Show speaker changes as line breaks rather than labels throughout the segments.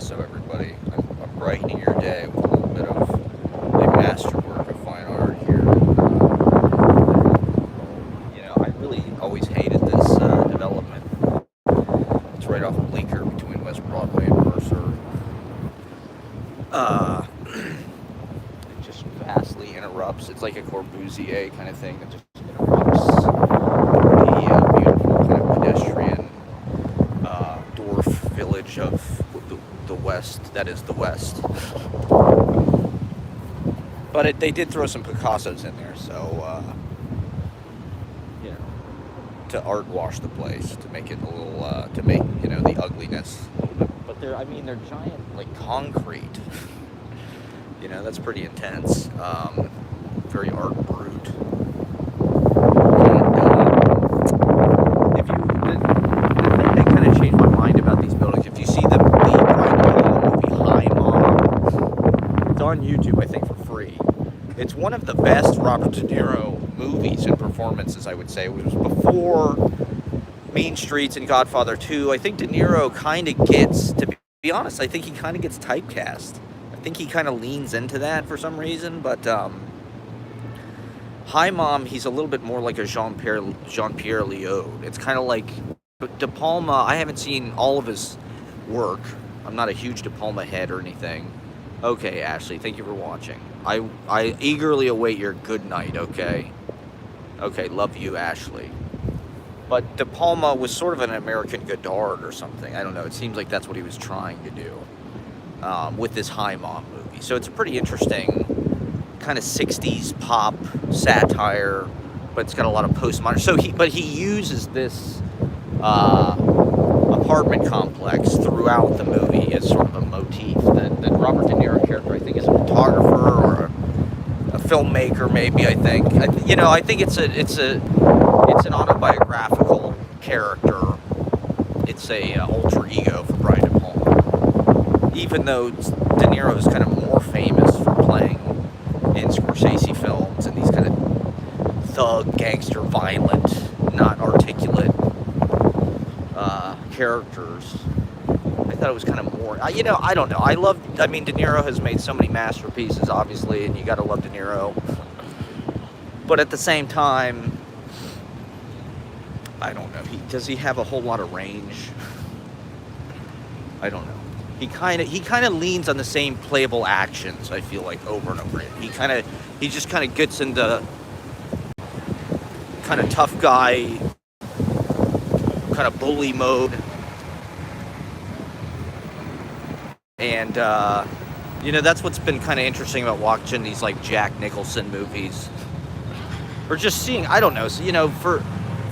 So everybody, I'm brightening your day with a little bit of a masterwork of fine art here. I really always hated this development. It's right off of Bleecker between West Broadway and Mercer. It just vastly interrupts. It's like a Corbusier kind of thing that just interrupts the beautiful kind of pedestrian dwarf village of the West. That is the West. But they did throw some Picassos in there, so you know, to art wash the place, to make it a little, to make the ugliness a little bit. But they're giant, like concrete. That's pretty intense. Very art brute. And the thing that kind of changed my mind about these buildings, if you see the Brian De Palma movie High Mom, it's on YouTube, I think, for free. It's one of the best Robert De Niro movies and performances, I would say. It was before Mean Streets and Godfather 2. I think De Niro kind of gets, to be honest, I think he kind of gets typecast. I think he kind of leans into that for some reason, but High Mom, he's a little bit more like a Jean-Pierre Léaud. It's kind of like De Palma. I haven't seen all of his work. I'm not a huge De Palma head or anything. Okay, Ashley, thank you for watching. I eagerly await your good night, okay? Okay, love you, Ashley. But De Palma was sort of an American Godard or something. I don't know. It seems like that's what he was trying to do with this High Mom movie. So it's a pretty interesting kind of 60s pop satire, but it's got a lot of postmodern. But he uses this apartment complex throughout the movie as sort of a motif that Robert De Niro character, I think, is a photographer or a filmmaker, maybe. I think it's an autobiographical character. It's a alter ego for Brian De Palma, even though De Niro is kind of more famous for playing in Scorsese films and these kind of thug, gangster, violent, not articulate characters. I thought it was kind of more, I don't know. De Niro has made so many masterpieces, obviously, and you gotta love De Niro. But at the same time, I don't know. Does he have a whole lot of range? I don't know. He kind of leans on the same playable actions, I feel like, over and over again. He just kind of gets into kind of tough guy, kind of bully mode. And, that's what's been kind of interesting about watching these, like, Jack Nicholson movies. Or just seeing, I don't know, so, for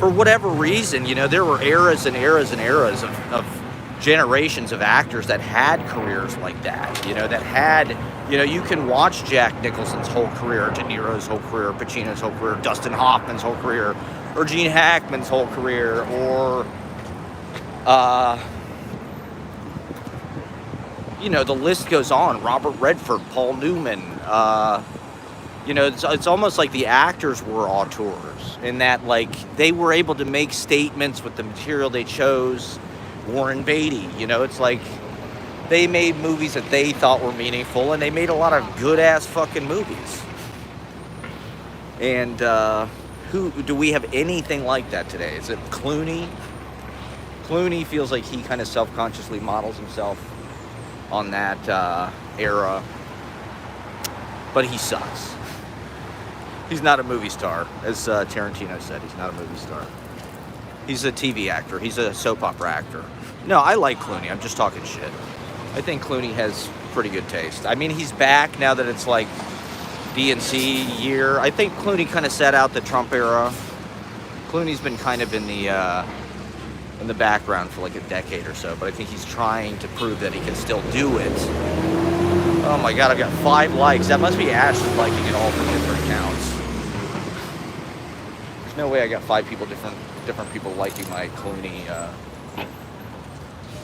whatever reason, there were eras and eras and eras of generations of actors that had careers like that, that had, you can watch Jack Nicholson's whole career, De Niro's whole career, Pacino's whole career, Dustin Hoffman's whole career, or Gene Hackman's whole career, or, the list goes on, Robert Redford, Paul Newman, it's almost like the actors were auteurs in that, like, they were able to make statements with the material they chose. Warren Beatty, it's like they made movies that they thought were meaningful, and they made a lot of good-ass fucking movies. And who do we have anything like that today? Is it Clooney? Clooney feels like he kind of self-consciously models himself on that era, but he sucks. He's not a movie star, as Tarantino said. He's not a movie star. He's a TV actor. He's a soap opera actor. No, I like Clooney. I'm just talking shit. I think Clooney has pretty good taste. He's back now that it's like DNC year. I think Clooney kind of sat out the Trump era. Clooney's been kind of in the background for like a decade or so, but I think he's trying to prove that he can still do it. Oh my God, I've got 5 likes. That must be Ashley liking it all from different accounts. There's no way I got 5 people, different people liking my Clooney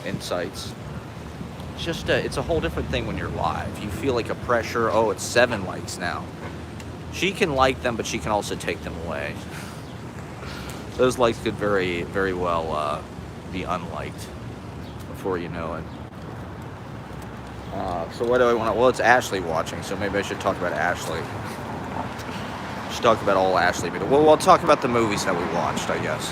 insights. It's just it's a whole different thing when you're live. You feel like a pressure. Oh, it's 7 likes now. She can like them, but she can also take them away. Those likes could very, very well be unliked before you know it. So what do I want to... Well, it's Ashley watching, so maybe I should talk about Ashley. Should talk about all Ashley. Well, we'll talk about the movies that we watched, I guess.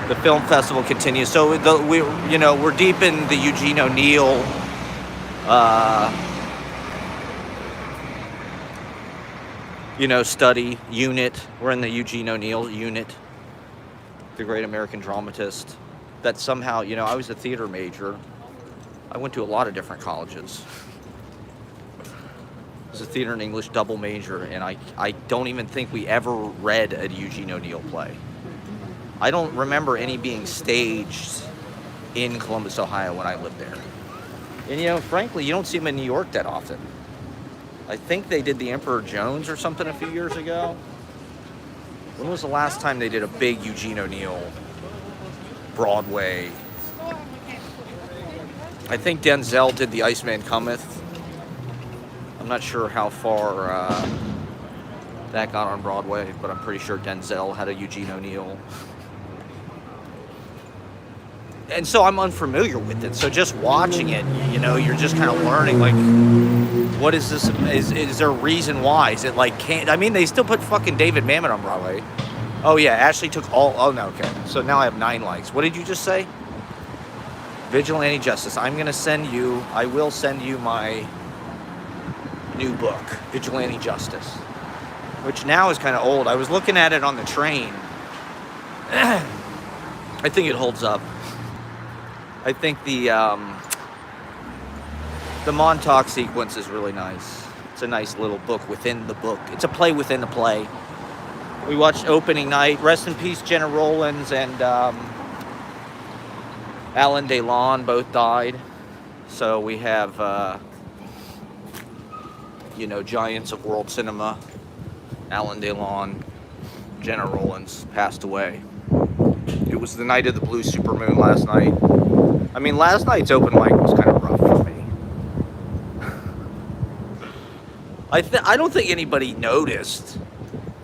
The film festival continues. So we're deep in the Eugene O'Neill study unit. We're in the Eugene O'Neill unit, the great American dramatist. That somehow, I was a theater major. I went to a lot of different colleges. I was a theater and English double major, and I don't even think we ever read a Eugene O'Neill play. I don't remember any being staged in Columbus, Ohio when I lived there. And, frankly, you don't see them in New York that often. I think they did The Emperor Jones or something a few years ago. When was the last time they did a big Eugene O'Neill Broadway? I think Denzel did The Iceman Cometh. I'm not sure how far that got on Broadway, but I'm pretty sure Denzel had a Eugene O'Neill. And so I'm unfamiliar with it. So just watching it, you're just kind of learning, like, what is this? Is there a reason why? Is it like, they still put fucking David Mamet on Broadway. Oh yeah, Ashley took oh no, okay. So now I have 9 likes. What did you just say? Vigilante Justice. I will send you my new book, Vigilante Justice, which now is kind of old. I was looking at it on the train. I think it holds up. I think the Montauk sequence is really nice. It's a nice little book within the book. It's a play within the play. We watched opening night. Rest in peace, Jenna Rollins and Alan Delon both died. So we have, giants of world cinema. Alan Delon, Jenna Rollins passed away. It was the night of the blue supermoon last night. Last night's open mic was kind of rough for me. I don't think anybody noticed,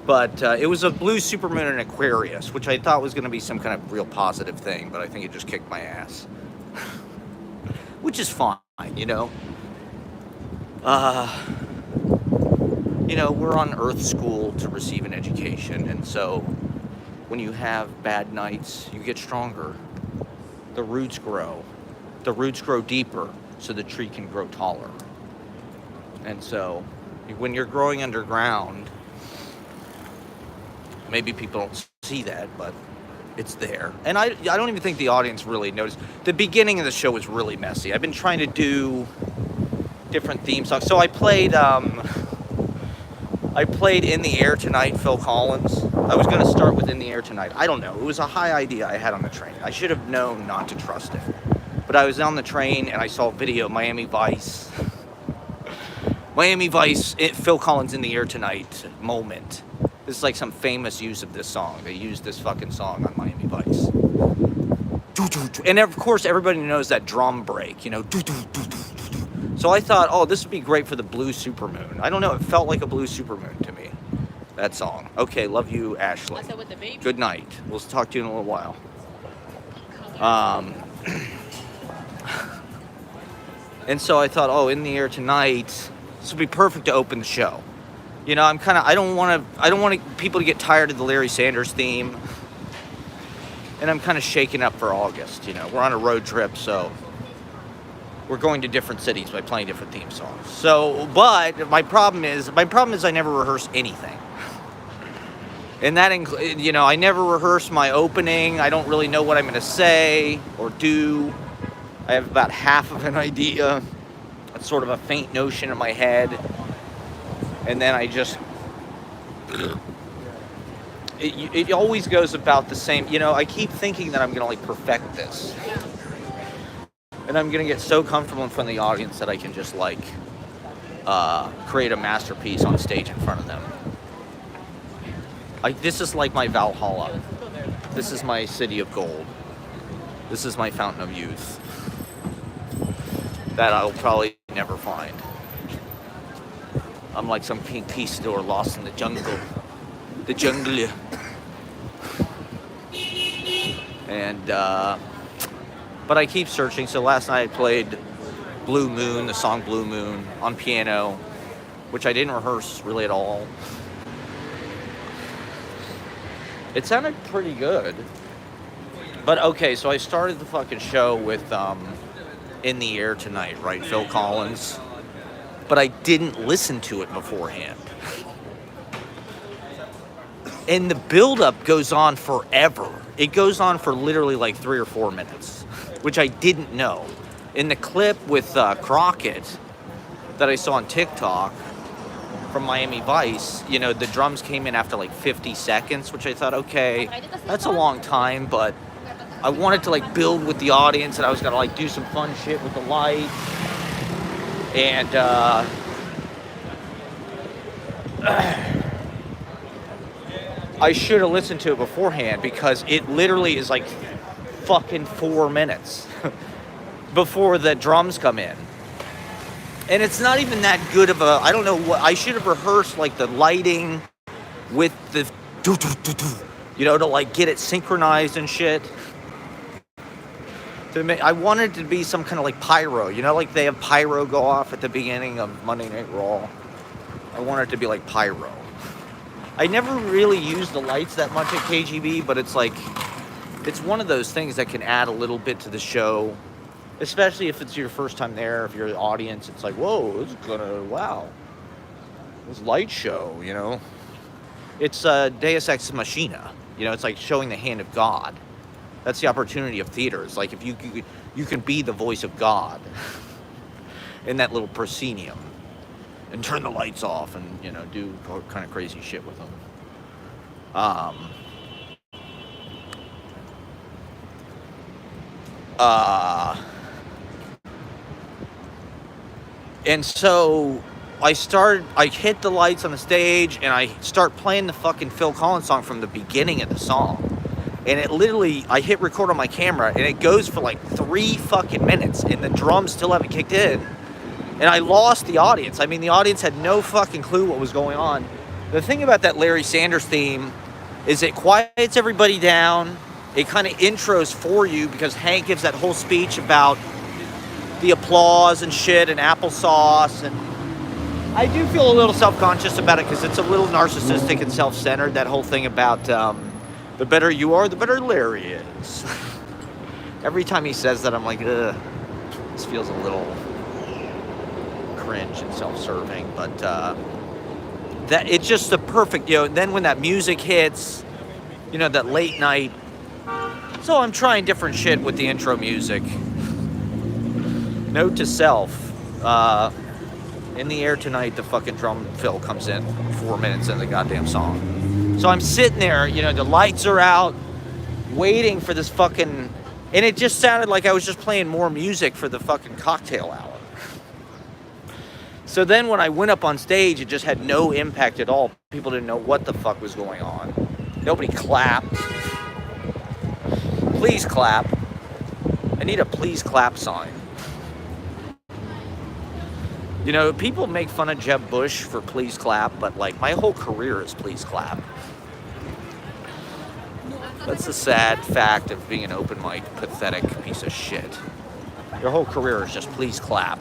but it was a blue supermoon in Aquarius, which I thought was going to be some kind of real positive thing, but I think it just kicked my ass. Which is fine, we're on Earth School to receive an education, and so when you have bad nights, you get stronger. The roots grow. The roots grow deeper so the tree can grow taller. And so when you're growing underground, maybe people don't see that, but it's there. And I don't even think the audience really noticed. The beginning of the show was really messy. I've been trying to do different theme songs. So I played In the Air Tonight, Phil Collins. I was going to start with In the Air Tonight. I don't know. It was a high idea I had on the train. I should have known not to trust it. But I was on the train and I saw a video, Miami Vice, Phil Collins In the Air Tonight moment. This is like some famous use of this song. They used this fucking song on Miami Vice. And of course, everybody knows that drum break, So I thought, this would be great for the blue supermoon. I don't know, it felt like a blue supermoon to me, that song. Okay, love you, Ashley. Good night. We'll talk to you in a little while. And so I thought, In the Air Tonight, this would be perfect to open the show. I don't want people to get tired of the Larry Sanders theme. And I'm kind of shaking up for August, We're on a road trip, so we're going to different cities by playing different theme songs. So, but my problem is I never rehearse anything. And that includes, I never rehearse my opening. I don't really know what I'm going to say or do. I have about half of an idea. It's sort of a faint notion in my head. And then I just... It always goes about the same. I keep thinking that I'm going to, perfect this. And I'm going to get so comfortable in front of the audience that I can just, create a masterpiece on stage in front of them. This is like my Valhalla. This is my city of gold. This is my fountain of youth. That I'll probably never find. I'm like some conquistador lost in the jungle. The jungle. And, but I keep searching. So last night I played Blue Moon, the song Blue Moon, on piano, which I didn't rehearse really at all. It sounded pretty good. But okay, so I started the fucking show with In the Air Tonight, right? Phil Collins. But I didn't listen to it beforehand. And the build-up goes on forever. It goes on for literally like 3 or 4 minutes, which I didn't know. In the clip with Crockett that I saw on TikTok from Miami Vice, you know, the drums came in after like 50 seconds, which I thought, okay, that's a long time, but I wanted to like build with the audience, and I was gonna like do some fun shit with the lights. And I should have listened to it beforehand, because it literally is like fucking 4 minutes before the drums come in. And it's not even that good of a, I don't know what, I should have rehearsed like the lighting with the, you know, to like get it synchronized and shit. I wanted it to be some kind of like pyro, you know, like they have pyro go off at the beginning of Monday Night Raw. I wanted it to be like pyro. I never really used the lights that much at KGB, but it's like, it's one of those things that can add a little bit to the show, especially if it's your first time there. If you're the audience, it's like, whoa, this is gonna, wow, this light show, you know. It's Deus Ex Machina, you know, it's like showing the hand of God. That's the opportunity of theater. It's like if you can be the voice of God in that little proscenium and turn the lights off and, you know, do kind of crazy shit with them. And so I hit the lights on the stage, and I start playing the fucking Phil Collins song from the beginning of the song. And it literally, I hit record on my camera, and it goes for like 3 fucking minutes, and the drums still haven't kicked in. And I lost the audience. I mean, the audience had no fucking clue what was going on. The thing about that Larry Sanders theme is it quiets everybody down. It kind of intros for you, because Hank gives that whole speech about the applause and shit and applesauce. And I do feel a little self-conscious about it, because it's a little narcissistic and self-centered, that whole thing about the better you are, the better Larry is. Every time he says that, I'm like, ugh, this feels a little cringe and self-serving. But that it's just the perfect, you know, then when that music hits, you know, that late night. So I'm trying different shit with the intro music. Note to self, In the Air Tonight, the fucking drum fill comes in 4 minutes into the goddamn song. So I'm sitting there, you know, the lights are out, waiting for this fucking, and it just sounded like I was just playing more music for the fucking cocktail hour. So then when I went up on stage, it just had no impact at all. People didn't know what the fuck was going on. Nobody clapped. Please clap. I need a please clap sign. You know, people make fun of Jeb Bush for please clap, but like my whole career is please clap. That's the sad fact of being an open mic, pathetic piece of shit. Your whole career is just please clap.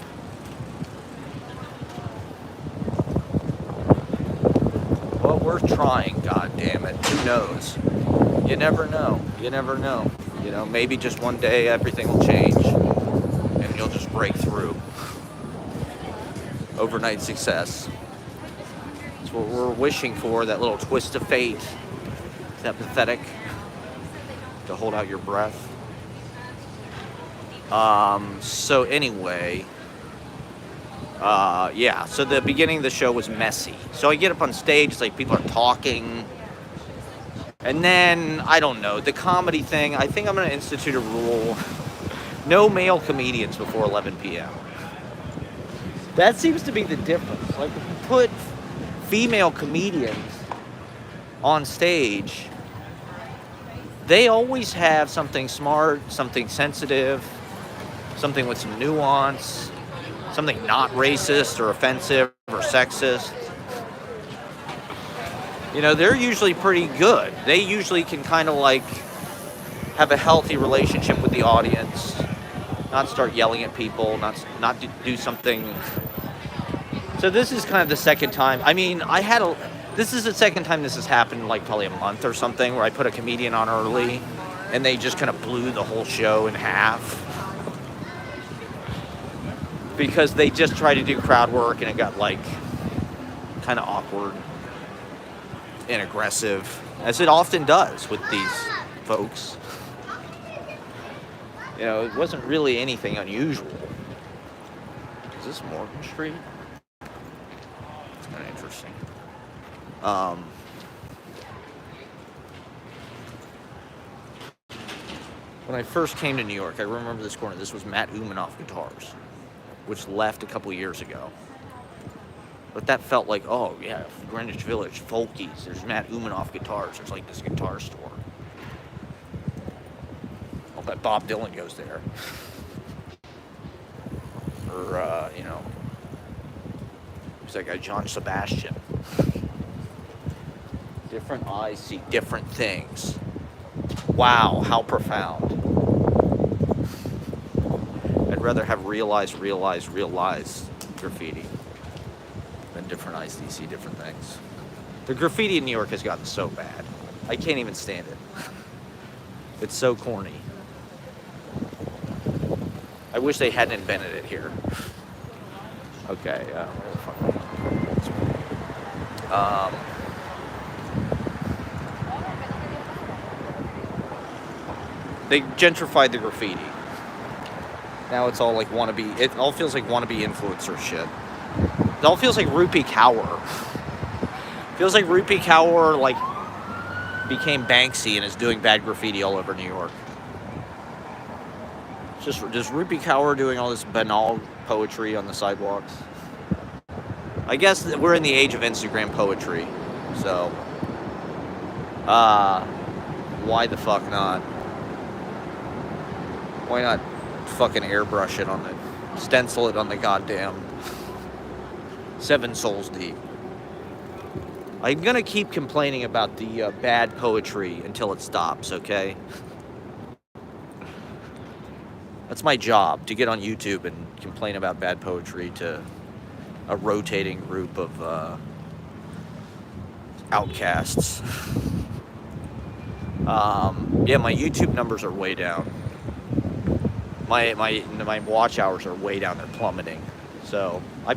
Well, we're trying, goddammit. Who knows? You never know. You never know. You know, maybe just one day everything will change and you'll just break through. Overnight success. That's what we're wishing for, that little twist of fate. Is that pathetic? To hold out your breath. So anyway, yeah, so the beginning of the show was messy. So I get up on stage, it's like people are talking. And then, I don't know, the comedy thing, I think I'm going to institute a rule. No male comedians before 11 p.m. That seems to be the difference. Like, if you put female comedians on stage, they always have something smart, something sensitive, something with some nuance, something not racist or offensive or sexist. You know, they're usually pretty good. They usually can kind of like have a healthy relationship with the audience. not start yelling at people, not do something. So this is kind of the second time. I mean, this is the second time this has happened, like probably a month or something, where I put a comedian on early, and they just kind of blew the whole show in half because they just tried to do crowd work, and it got like kind of awkward and aggressive, as it often does with these folks. You know, it wasn't really anything unusual. Is this Morgan Street? It's kind of interesting. When I first came to New York, I remember this corner. This was Matt Umanoff Guitars, which left a couple years ago. But that felt like, oh yeah, Greenwich Village, Folkies. There's Matt Umanoff Guitars. There's like this guitar store. I'll bet Bob Dylan goes there. Or, you know, who's that guy, John Sebastian. Different eyes see different things. Wow, how profound. I'd rather have realize graffiti than different eyes see different things. The graffiti in New York has gotten so bad. I can't even stand it. It's so corny. I wish they hadn't invented it here. Okay, they gentrified the graffiti. Now it's all like wannabe. It all feels like wannabe influencer shit. It all feels like Rupi Kaur. Feels like Rupi Kaur like became Banksy and is doing bad graffiti all over New York. Just Rupi Kaur doing all this banal poetry on the sidewalks. I guess we're in the age of Instagram poetry, so why the fuck not? Why not fucking airbrush it on the, stencil it on the goddamn 7 Souls Deep? I'm gonna keep complaining about the bad poetry until it stops, okay? That's my job, to get on YouTube and complain about bad poetry to a rotating group of outcasts. Yeah, my YouTube numbers are way down. My watch hours are way down. They're plummeting. So I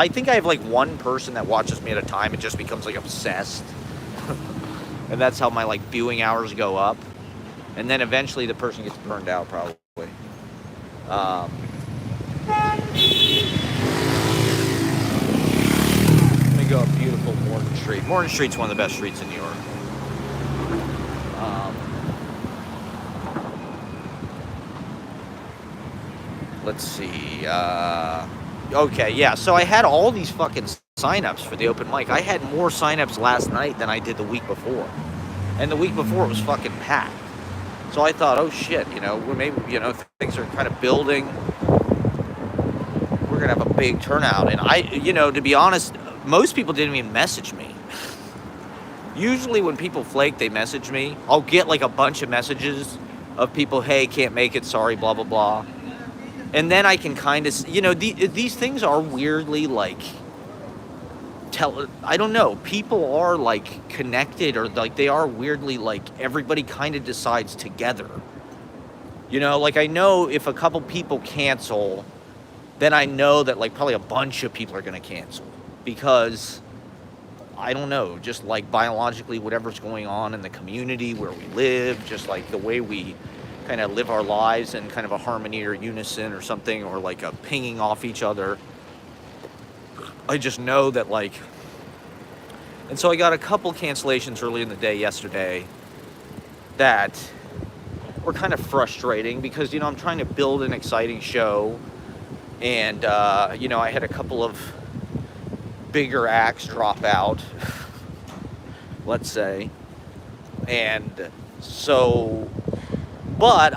think I have like one person that watches me at a time and just becomes like obsessed. And that's how my like viewing hours go up. And then eventually the person gets burned out probably. Let me go up beautiful Morgan Street. Morgan Street's one of the best streets in New York. Let's see. Okay, yeah. So I had all these fucking signups for the open mic. I had more signups last night than I did the week before, and the week before it was fucking packed. So I thought, oh shit, you know, maybe, you know, things are kind of building. We're gonna have a big turnout, and you know, to be honest, most people didn't even message me. Usually when people flake, they message me. I'll get like a bunch of messages of people, hey, can't make it, sorry, blah blah blah. And then I can kind of, you know, these things are weirdly like, I don't know, people are like connected, or like they are weirdly like everybody kind of decides together. You know, like I know if a couple people cancel, then I know that like probably a bunch of people are going to cancel, because I don't know, just like biologically whatever's going on in the community where we live, just like the way we kind of live our lives in kind of a harmony or unison or something, or like a pinging off each other. I just know that like, and so I got a couple cancellations early in the day yesterday that were kind of frustrating, because, you know, I'm trying to build an exciting show, and, you know, I had a couple of bigger acts drop out, let's say, and so, but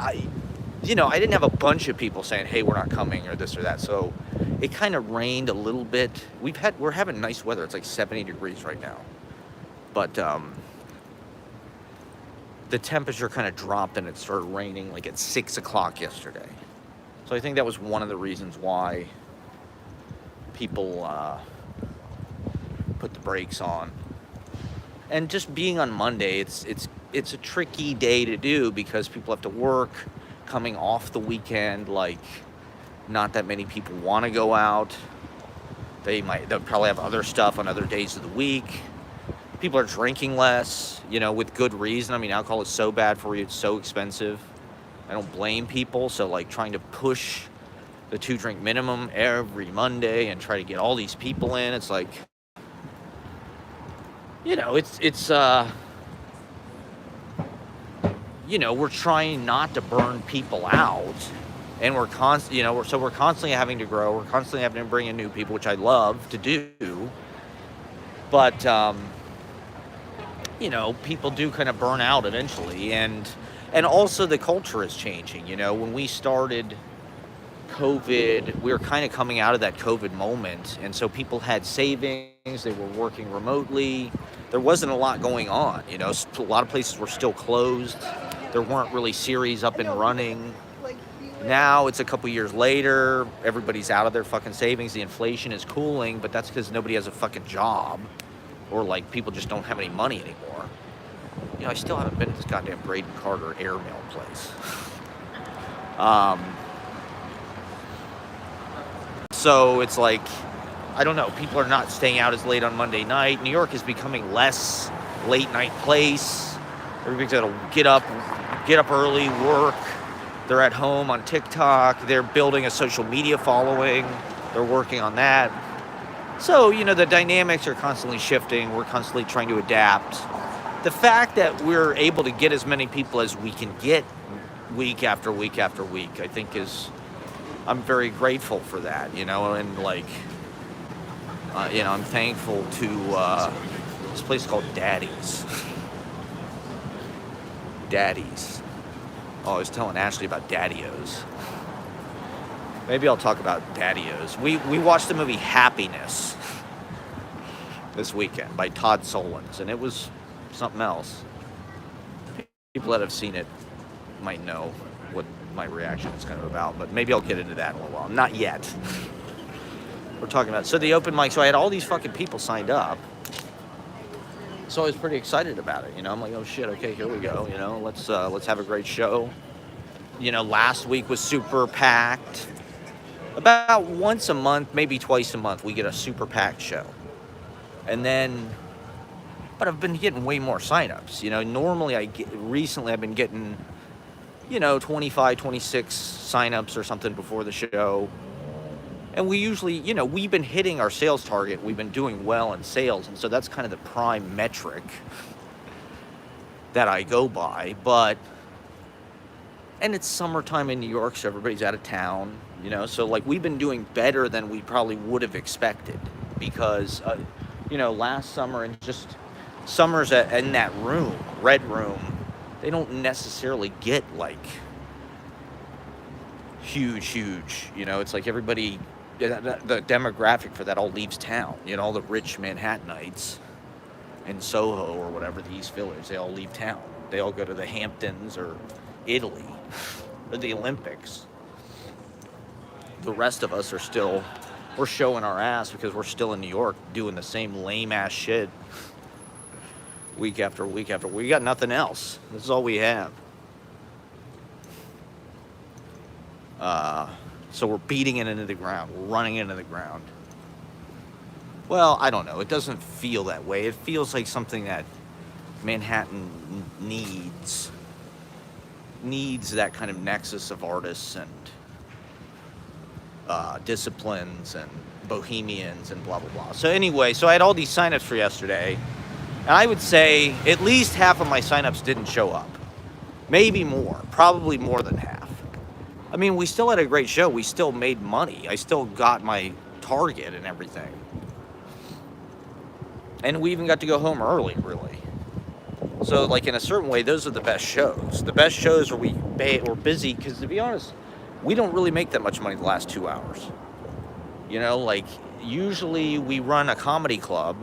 you know, I didn't have a bunch of people saying, hey, we're not coming, or this or that. So it kind of rained a little bit. We're having nice weather. It's like 70 degrees right now. But the temperature kind of dropped, and it started raining like at 6 o'clock yesterday. So I think that was one of the reasons why people put the brakes on. And just being on Monday, it's a tricky day to do because people have to work coming off the weekend. Like, not that many people want to go out. They'll probably have other stuff on other days of the week. People are drinking less, with good reason. I mean, alcohol is so bad for you. It's so expensive. I don't blame people. So, like, trying to push the 2-drink minimum every Monday and try to get all these people in, it's like, we're trying not to burn people out, and we're constantly having to grow. We're constantly having to bring in new people, which I love to do. But, people do kind of burn out eventually. And also the culture is changing. When we started COVID, we were kind of coming out of that COVID moment. And so people had savings. They were working remotely. There wasn't a lot going on. A lot of places were still closed. There weren't really series up and running. Now it's a couple years later. Everybody's out of their fucking savings. The inflation is cooling, but that's because nobody has a fucking job, or like people just don't have any money anymore. I still haven't been to this goddamn Braden Carter airmail place. So it's like, I don't know. People are not staying out as late on Monday night. New York is becoming less late night place. Everybody's got to get up early, work. They're at home on TikTok. They're building a social media following. They're working on that. So, the dynamics are constantly shifting. We're constantly trying to adapt. The fact that we're able to get as many people as we can get week after week after week, I think I'm very grateful for that, and like, I'm thankful to this place called Daddy's. Daddy's. Oh, I was telling Ashley about Daddy-O's. Maybe I'll talk about Daddy-O's. We watched the movie Happiness this weekend by Todd Solondz, and it was something else. People that have seen it might know what my reaction is kind of about, but maybe I'll get into that in a little while. Not yet. We're talking about, so the open mic, so I had all these fucking people signed up. So I was pretty excited about it, I'm like, oh shit, okay, here we go, let's have a great show. Last week was super packed. About once a month, maybe twice a month, we get a super packed show. But I've been getting way more signups. Normally recently I've been getting, 25, 26 signups or something before the show. And we usually, we've been hitting our sales target. We've been doing well in sales. And so that's kind of the prime metric that I go by. And it's summertime in New York, so everybody's out of town, So, like, we've been doing better than we probably would have expected. Because, last summer and just summers in that room, red room, they don't necessarily get, like, huge, it's like everybody, the demographic for that all leaves town, all the rich Manhattanites in Soho or whatever, the East Village, they all leave town. They all go to the Hamptons or Italy or the Olympics. The rest of us we're showing our ass because we're still in New York doing the same lame ass shit week after week after week. We got nothing else. This is all we have. So we're beating it into the ground. We're running into the ground. Well, I don't know. It doesn't feel that way. It feels like something that Manhattan needs that kind of nexus of artists and disciplines and bohemians and blah, blah, blah. So anyway, I had all these signups for yesterday. And I would say at least half of my signups didn't show up. Maybe more. Probably more than half. I mean, we still had a great show. We still made money. I still got my target and everything. And we even got to go home early, really. So, like, in a certain way, those are the best shows. The best shows where we're busy, because to be honest, we don't really make that much money the last 2 hours. Like, usually we run a comedy club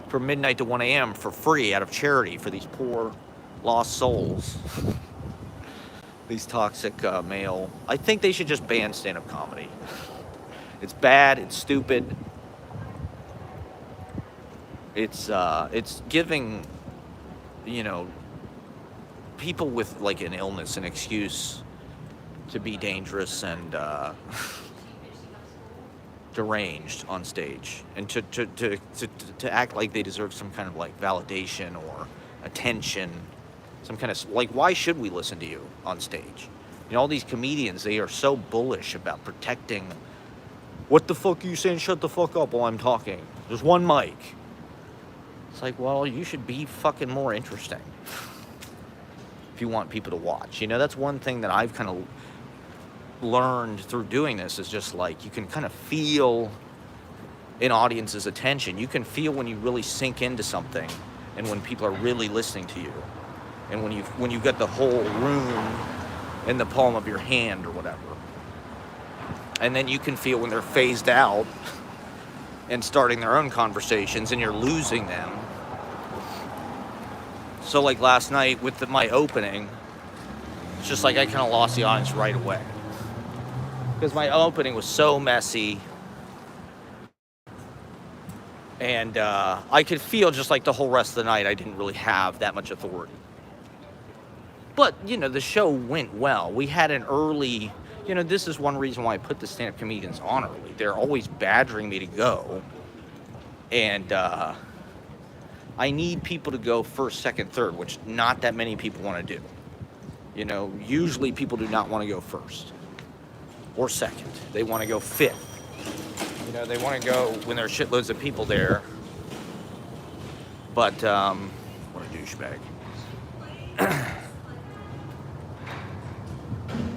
from midnight to 1 a.m. for free out of charity for these poor lost souls. These toxic male. I think they should just ban stand-up comedy. It's bad. It's stupid. It's giving, you know, people with like an illness an excuse to be dangerous and deranged on stage, and to act like they deserve some kind of like validation or attention, some kind of like, why should we listen to you on stage? You know, all these comedians, they are so bullish about protecting. What the fuck are you saying? Shut the fuck up while I'm talking. There's one mic. It's like, well, you should be fucking more interesting if you want people to watch. You know, that's one thing that I've kind of learned through doing this, is just like, you can kind of feel an audience's attention. You can feel when you really sink into something, and when people are really listening to you, and when you've got the whole room in the palm of your hand or whatever. And then you can feel when they're phased out and starting their own conversations, and you're losing them. So like last night with my opening, it's just like I kind of lost the audience right away, because my opening was so messy, and I could feel just like the whole rest of the night I didn't really have that much authority. But, you know, the show went well. We had an early, you know, this is one reason why I put the stand-up comedians on early. They're always badgering me to go. And I need people to go first, second, third, which not that many people want to do. You know, usually people do not want to go first or second. They want to go fifth. You know, they want to go when there are shitloads of people there. But, what a douchebag.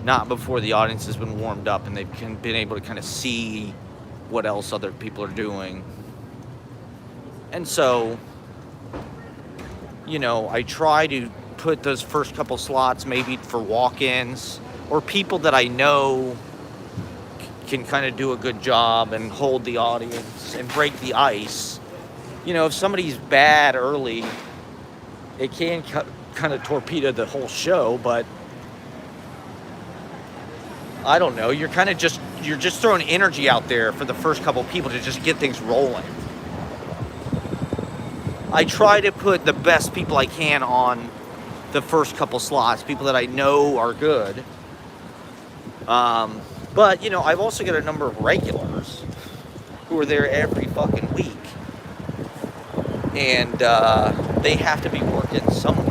Not before the audience has been warmed up and they've been able to kind of see what else other people are doing. And so, you know, I try to put those first couple slots maybe for walk-ins or people that I know can kind of do a good job and hold the audience and break the ice. You know, if somebody's bad early, it can kind of torpedo the whole show, but I don't know, you're just throwing energy out there for the first couple people to just get things rolling. I try to put the best people I can on the first couple slots, people that I know are good. But, you know, I've also got a number of regulars who are there every fucking week. And they have to be working somewhere.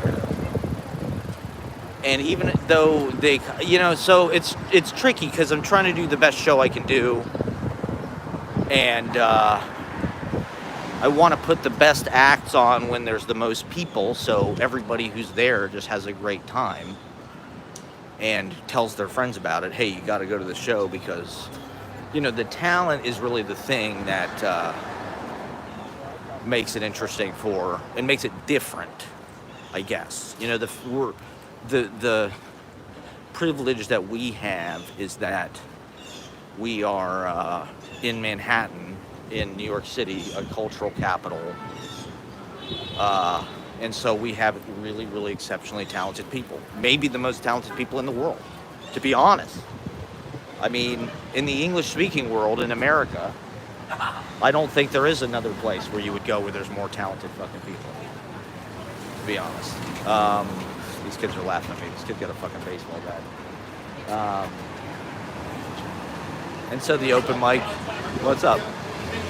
And even though they, you know, so it's tricky because I'm trying to do the best show I can do. And I want to put the best acts on when there's the most people, so everybody who's there just has a great time and tells their friends about it. Hey, you got to go to the show, because, you know, the talent is really the thing that makes it interesting and makes it different, I guess. You know, the privilege that we have is that we are in Manhattan, in New York City, a cultural capital, and so we have really, really exceptionally talented people. Maybe the most talented people in the world, to be honest. I mean, in the English-speaking world in America, I don't think there is another place where you would go where there's more talented fucking people, to be honest. These kids are laughing at me. This kid got a fucking baseball bat. And so the open mic, what's up?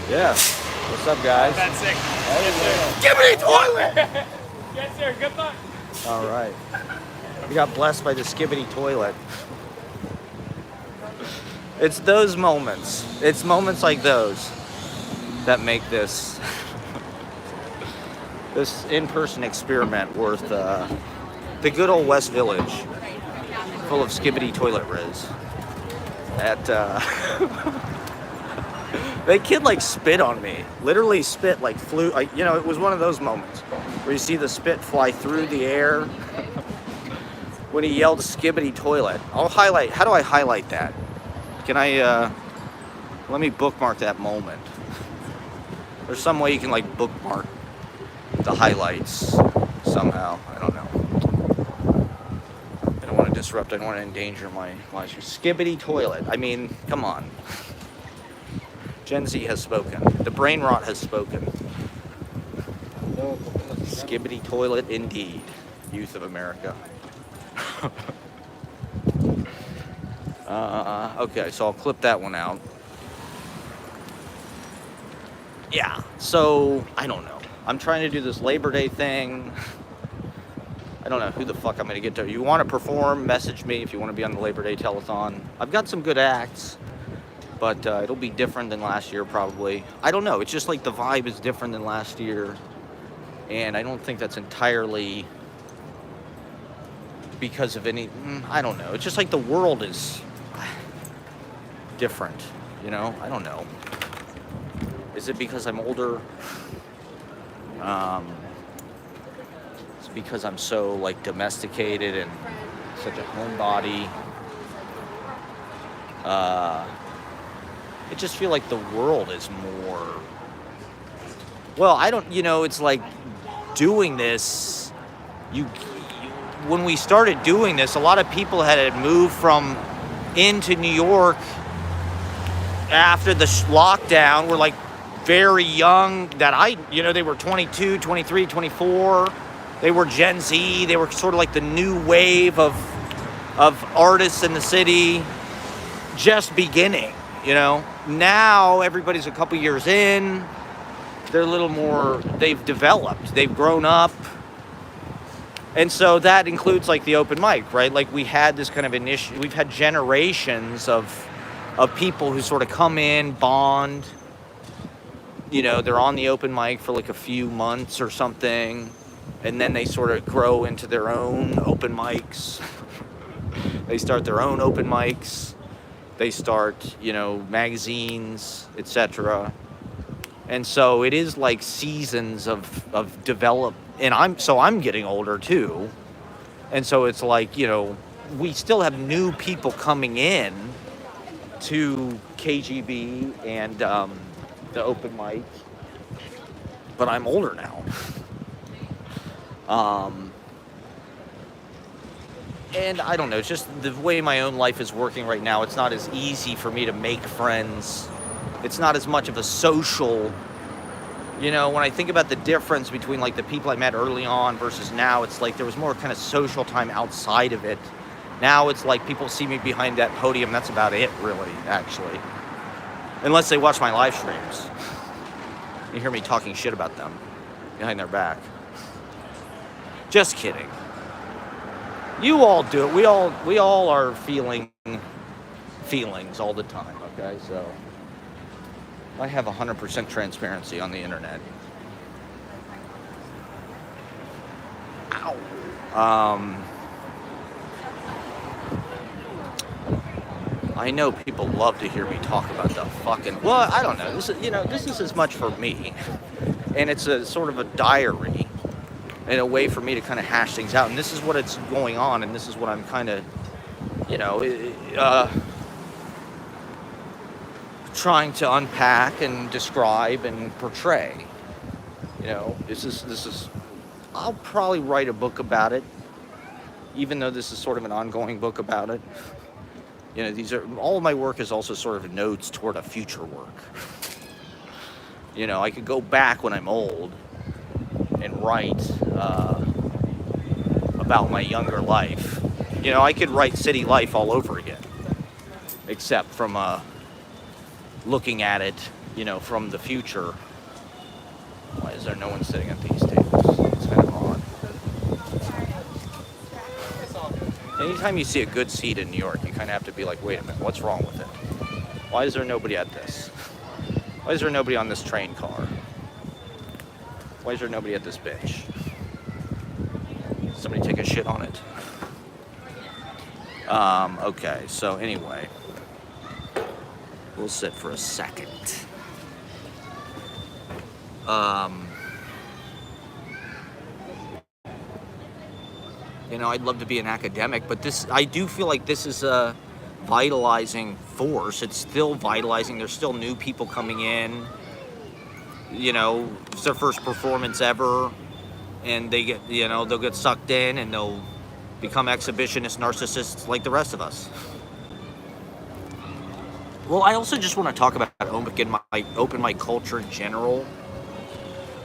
Yeah. What's up, guys?
That's sick.
Give me a toilet!
Yes, sir. Good luck.
All right. We got blessed by the skibbity toilet. It's those moments. It's moments like those that make this this in-person experiment worth the good old West Village, full of skibbity toilet riz. The kid like spit on me, literally spit, like flew, like, you know, it was one of those moments where you see the spit fly through the air when he yelled skibbity toilet. How do I highlight that? Can I, let me bookmark that moment. There's some way you can like bookmark the highlights somehow, I don't know. I don't want to disrupt. I don't want to endanger my skibbity toilet. I mean, come on. Gen Z has spoken. The brain rot has spoken. Skibbity toilet indeed, youth of America. Okay, so I'll clip that one out. Yeah, so I don't know. I'm trying to do this Labor Day thing. I don't know who the fuck I'm going to get to. You want to perform, message me if you want to be on the Labor Day telethon. I've got some good acts, but it'll be different than last year probably. I don't know. It's just like the vibe is different than last year. And I don't think that's entirely because of any, I don't know. It's just like the world is different, you know? I don't know. Is it because I'm older? It's because I'm so like domesticated and such a homebody. I just feel like the world is more, well, I don't, you know, it's like doing this, when we started doing this, a lot of people had moved from into New York after the lockdown, were like very young, that they were 22, 23, 24. They were Gen Z. They were sort of like the new wave of artists in the city just beginning, you know. Now everybody's a couple years in. They're a little more, they've developed, they've grown up. And so that includes like the open mic, right? Like we had this kind of we've had generations of people who sort of come in, bond, you know, they're on the open mic for like a few months or something, and then they sort of grow into their own open mics. They start their own open mics. They start, you know, magazines, etc. And so it is like seasons of develop, and I'm getting older too. And so it's like, you know, we still have new people coming in to KGB and the open mic, but I'm older now. And I don't know, it's just the way my own life is working right now. It's not as easy for me to make friends. It's not as much of a social, you know, when I think about the difference between like the people I met early on versus now, it's like there was more kind of social time outside of it. Now it's like people see me behind that podium. That's about it, really, actually. Unless they watch my live streams. You hear me talking shit about them behind their back. Just kidding. You all do it. We all are feeling feelings all the time, okay? So I have 100% transparency on the internet. Ow. I know people love to hear me talk about the fucking, well, I don't know. This is as much for me. And it's a sort of a diary and a way for me to kind of hash things out. And this is what it's going on, and this is what I'm kind of, you know, trying to unpack and describe and portray. You know, this is I'll probably write a book about it, even though this is sort of an ongoing book about it. You know, all of my work is also sort of notes toward a future work. You know, I could go back when I'm old and write about my younger life. You know, I could write city life all over again, except from looking at it, you know, from the future. Why is there no one sitting at these tables? It's kind of odd. Anytime you see a good seat in New York, you kind of have to be like, wait a minute, what's wrong with it? Why is there nobody at this? Why is there nobody on this train car? Why is there nobody at this bench? Somebody take a shit on it. Okay, so anyway, we'll sit for a second. You know, I'd love to be an academic, but I do feel like this is a vitalizing force. It's still vitalizing. There's still new people coming in. You know, it's their first performance ever, and they get, you know, they'll get sucked in and they'll become exhibitionist narcissists like the rest of us. Well, I also just want to talk about open mic culture in general.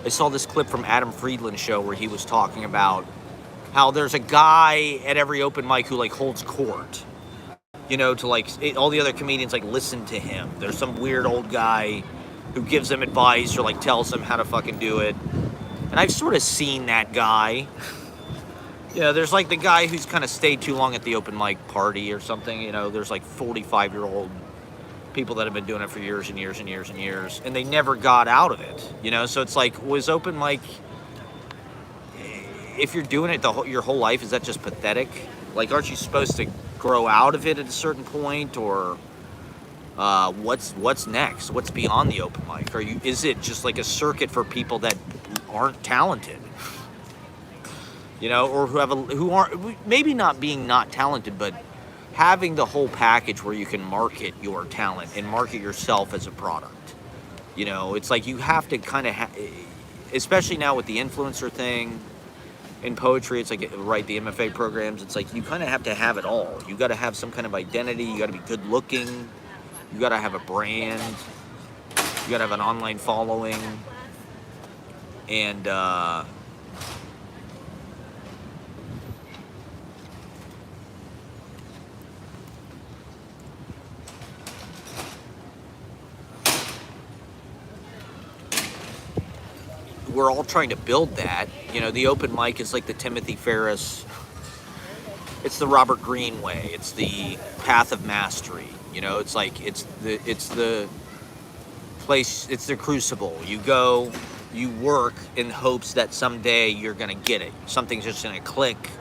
I saw this clip from Adam Friedland's show where he was talking about how there's a guy at every open mic who like holds court, you know, to like all the other comedians like listen to him. There's some weird old guy who gives them advice or like tells them how to fucking do it. And I've sort of seen that guy. You know, there's like the guy who's kind of stayed too long at the open mic party or something. You know, there's like 45-year-old people that have been doing it for years and years and years and years, and they never got out of it. You know, so it's like, was open mic, if you're doing it your whole life, is that just pathetic? Like, aren't you supposed to grow out of it at a certain point, or what's next? What's beyond the open mic? Is it just like a circuit for people that aren't talented? You know, or who aren't maybe not being not talented, but having the whole package where you can market your talent and market yourself as a product. You know, it's like you have to kind of, especially now with the influencer thing in poetry, it's like, right, the MFA programs, it's like you kind of have to have it all. You got to have some kind of identity. You got to be good looking. You got to have a brand. You got to have an online following. And, we're all trying to build that. You know, the open mic is like the Timothy Ferriss, it's the Robert Greene way, it's the path of mastery. You know, it's like it's the place, it's the crucible. You go, you work in hopes that someday you're gonna get it. Something's just gonna click.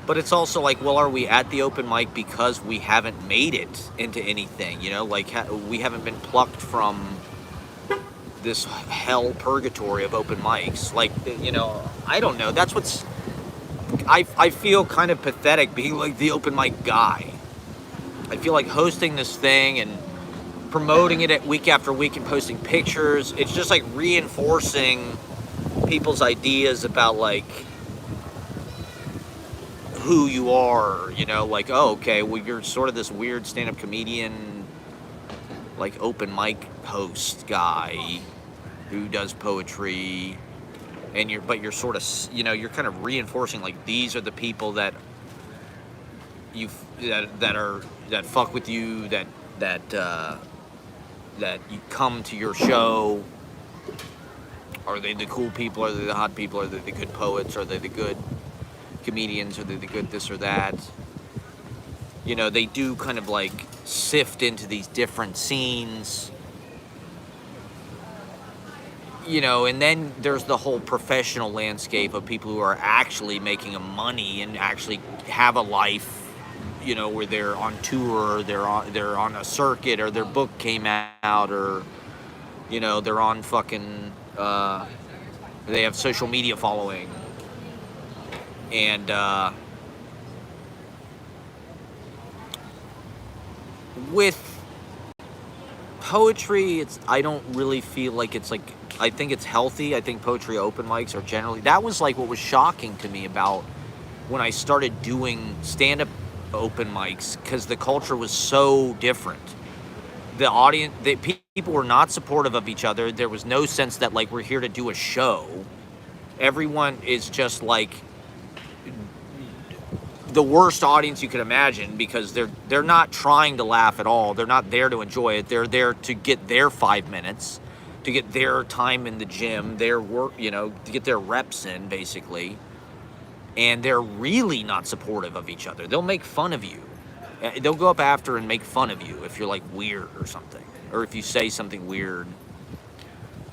But it's also like, well, are we at the open mic because we haven't made it into anything? You know, like we haven't been plucked from this hell purgatory of open mics. Like, you know, I don't know. That's what's, I feel kind of pathetic being like the open mic guy. I feel like hosting this thing and promoting it week after week and posting pictures, it's just like reinforcing people's ideas about like who you are, you know, like, oh, okay, well, you're sort of this weird stand-up comedian, like open mic host guy who does poetry, and you're sort of, you know, you're kind of reinforcing like these are the people that that fuck with you, that you come to your show. Are they the cool people? Are they the hot people? Are they the good poets? Are they the good comedians? Are they the good this or that? You know, they do kind of like sift into these different scenes. You know, and then there's the whole professional landscape of people who are actually making money and actually have a life, you know, where they're on tour, or they're on a circuit, or their book came out, or, you know, they're on fucking, they have social media following. And, with poetry, I don't really feel like it's like, I think it's healthy. I think poetry open mics are generally, that was like what was shocking to me about when I started doing stand-up open mics, because the culture was so different. The audience, people were not supportive of each other. There was no sense that like we're here to do a show. Everyone is just like the worst audience you could imagine, because they're not trying to laugh at all. They're not there to enjoy it. They're there to get their 5 minutes, to get their time in the gym, their work, you know, to get their reps in, basically. And they're really not supportive of each other. They'll make fun of you. They'll go up after and make fun of you if you're like weird or something, or if you say something weird.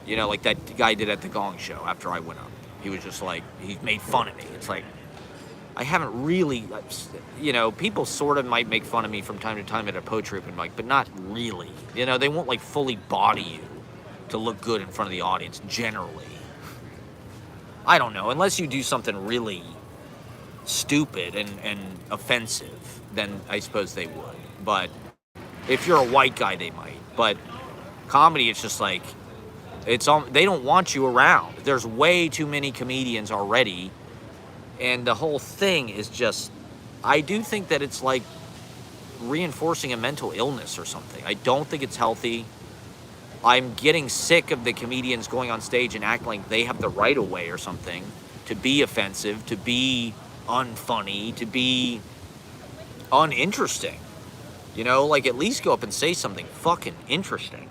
You know, like that guy did at the Gong Show after I went up. He was just like, he made fun of me. It's like, I haven't really, you know, people sort of might make fun of me from time to time at a poetry open mic, but not really. You know, they won't like fully body you to look good in front of the audience, generally. I don't know, unless you do something really stupid and offensive, then I suppose they would. But if you're a white guy, they might. But comedy, it's just like, they don't want you around. There's way too many comedians already, And the whole thing is just, I do think that it's like reinforcing a mental illness or something. I don't think it's healthy. I'm getting sick of the comedians going on stage and acting like they have the right of way or something to be offensive, to be unfunny, to be uninteresting. You know, like at least go up and say something fucking interesting.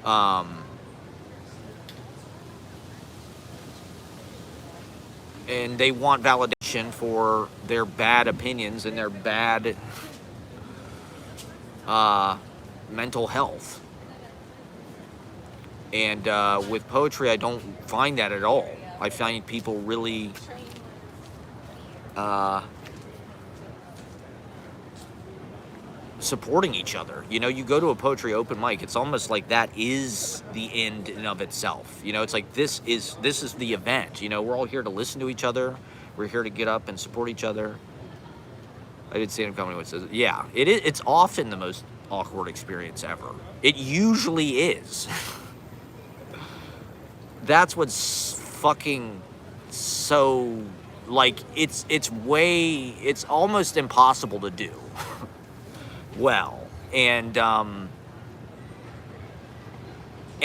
And they want validation for their bad opinions and their bad mental health. And with poetry, I don't find that at all. I find people really supporting each other. You know, you go to a poetry open mic, it's almost like that is the end in of itself. You know, it's like this is the event. You know, we're all here to listen to each other. We're here to get up and support each other. I did stand-up comedy once. Yeah, it's often the most awkward experience ever. It usually is. That's what's fucking so, like, it's almost impossible to do. Well, and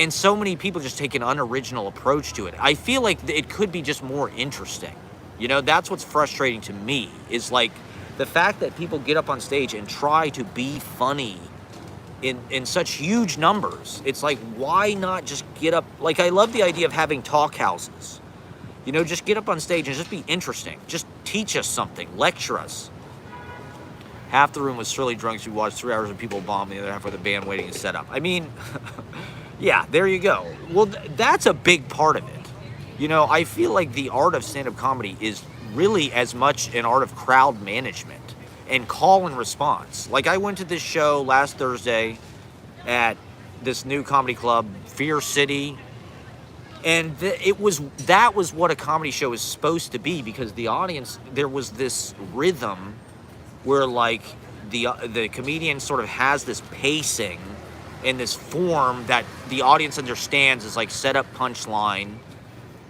so many people just take an unoriginal approach to it. I feel like it could be just more interesting. You know, that's what's frustrating to me, is like the fact that people get up on stage and try to be funny in such huge numbers. It's like, why not just get up? Like, I love the idea of having talk houses. You know, just get up on stage and just be interesting. Just teach us something, lecture us. Half the room was surly drunks who watched 3 hours of people bomb, the other half with a band waiting to set up. I mean, yeah, there you go. Well, that's a big part of it. You know, I feel like the art of stand-up comedy is really as much an art of crowd management and call and response. Like, I went to this show last Thursday at this new comedy club, Fear City, and that was what a comedy show is supposed to be, because the audience, there was this rhythm where, like, the comedian sort of has this pacing in this form that the audience understands is like set up punchline,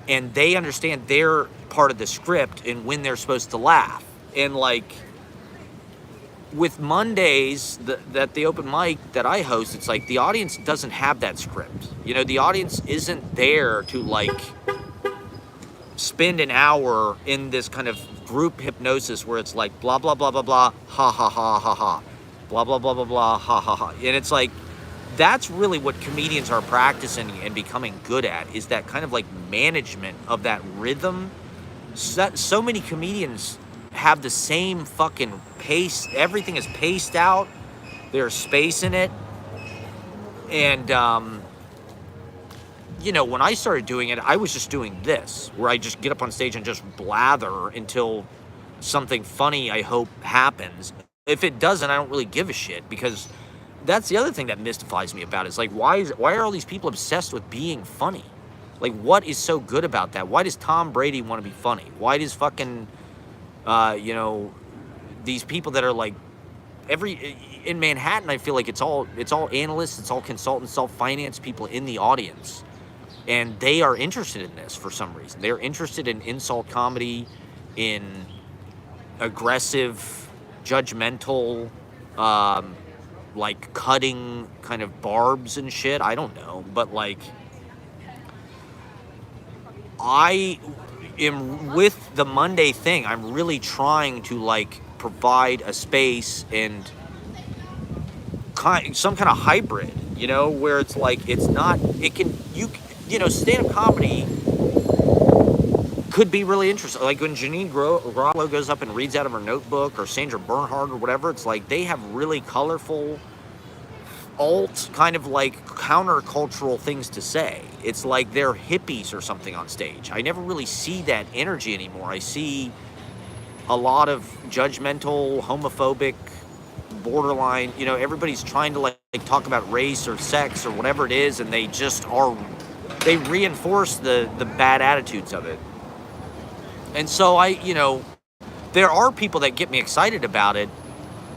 and they understand their part of the script and when they're supposed to laugh. And like with Mondays, that the open mic that I host, it's like the audience doesn't have that script. You know, the audience isn't there to like spend an hour in this kind of group hypnosis where it's like blah blah blah blah blah, ha ha ha ha ha, blah blah blah blah blah, ha ha ha. And it's like, that's really what comedians are practicing and becoming good at, is that kind of like management of that rhythm. So many comedians have the same fucking pace. Everything is paced out. There's space in it. And, you know, when I started doing it, I was just doing this, where I just get up on stage and just blather until something funny, I hope, happens. If it doesn't, I don't really give a shit, because that's the other thing that mystifies me about it. Is like, why are all these people obsessed with being funny? Like, what is so good about that? Why does Tom Brady want to be funny? Why does fucking, you know, these people that are like, in Manhattan, I feel like it's all analysts, it's all consultants, it's all finance people in the audience. And they are interested in this for some reason. They're interested in insult comedy, in aggressive, judgmental, like cutting kind of barbs and shit. I don't know. But like, I am with the Monday thing. I'm really trying to like provide a space and some kind of hybrid, you know, where it's like, it's not, it can, you know, stand-up comedy could be really interesting. Like when Janine Grollo goes up and reads out of her notebook, or Sandra Bernhard or whatever, it's like they have really colorful, alt, kind of like countercultural things to say. It's like they're hippies or something on stage. I never really see that energy anymore. I see a lot of judgmental, homophobic, borderline, you know, everybody's trying to like talk about race or sex or whatever it is, and they just are, they reinforce the bad attitudes of it. And so you know, there are people that get me excited about it.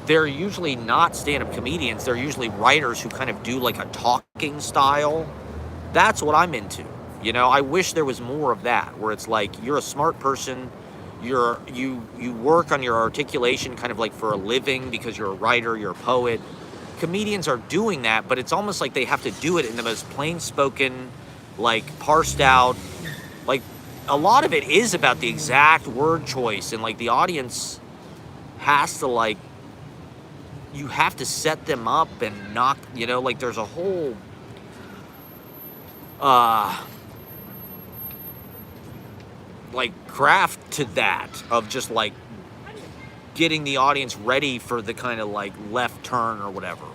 They're usually not stand-up comedians. They're usually writers who kind of do like a talking style. That's what I'm into. You know, I wish there was more of that, where it's like you're a smart person, you work on your articulation kind of like for a living because you're a writer, you're a poet. Comedians are doing that, but it's almost like they have to do it in the most plain spoken, like parsed out, like a lot of it is about the exact word choice, and like the audience has to like, you have to set them up and knock, you know, like there's a whole like craft to that of just like getting the audience ready for the kind of like left turn or whatever.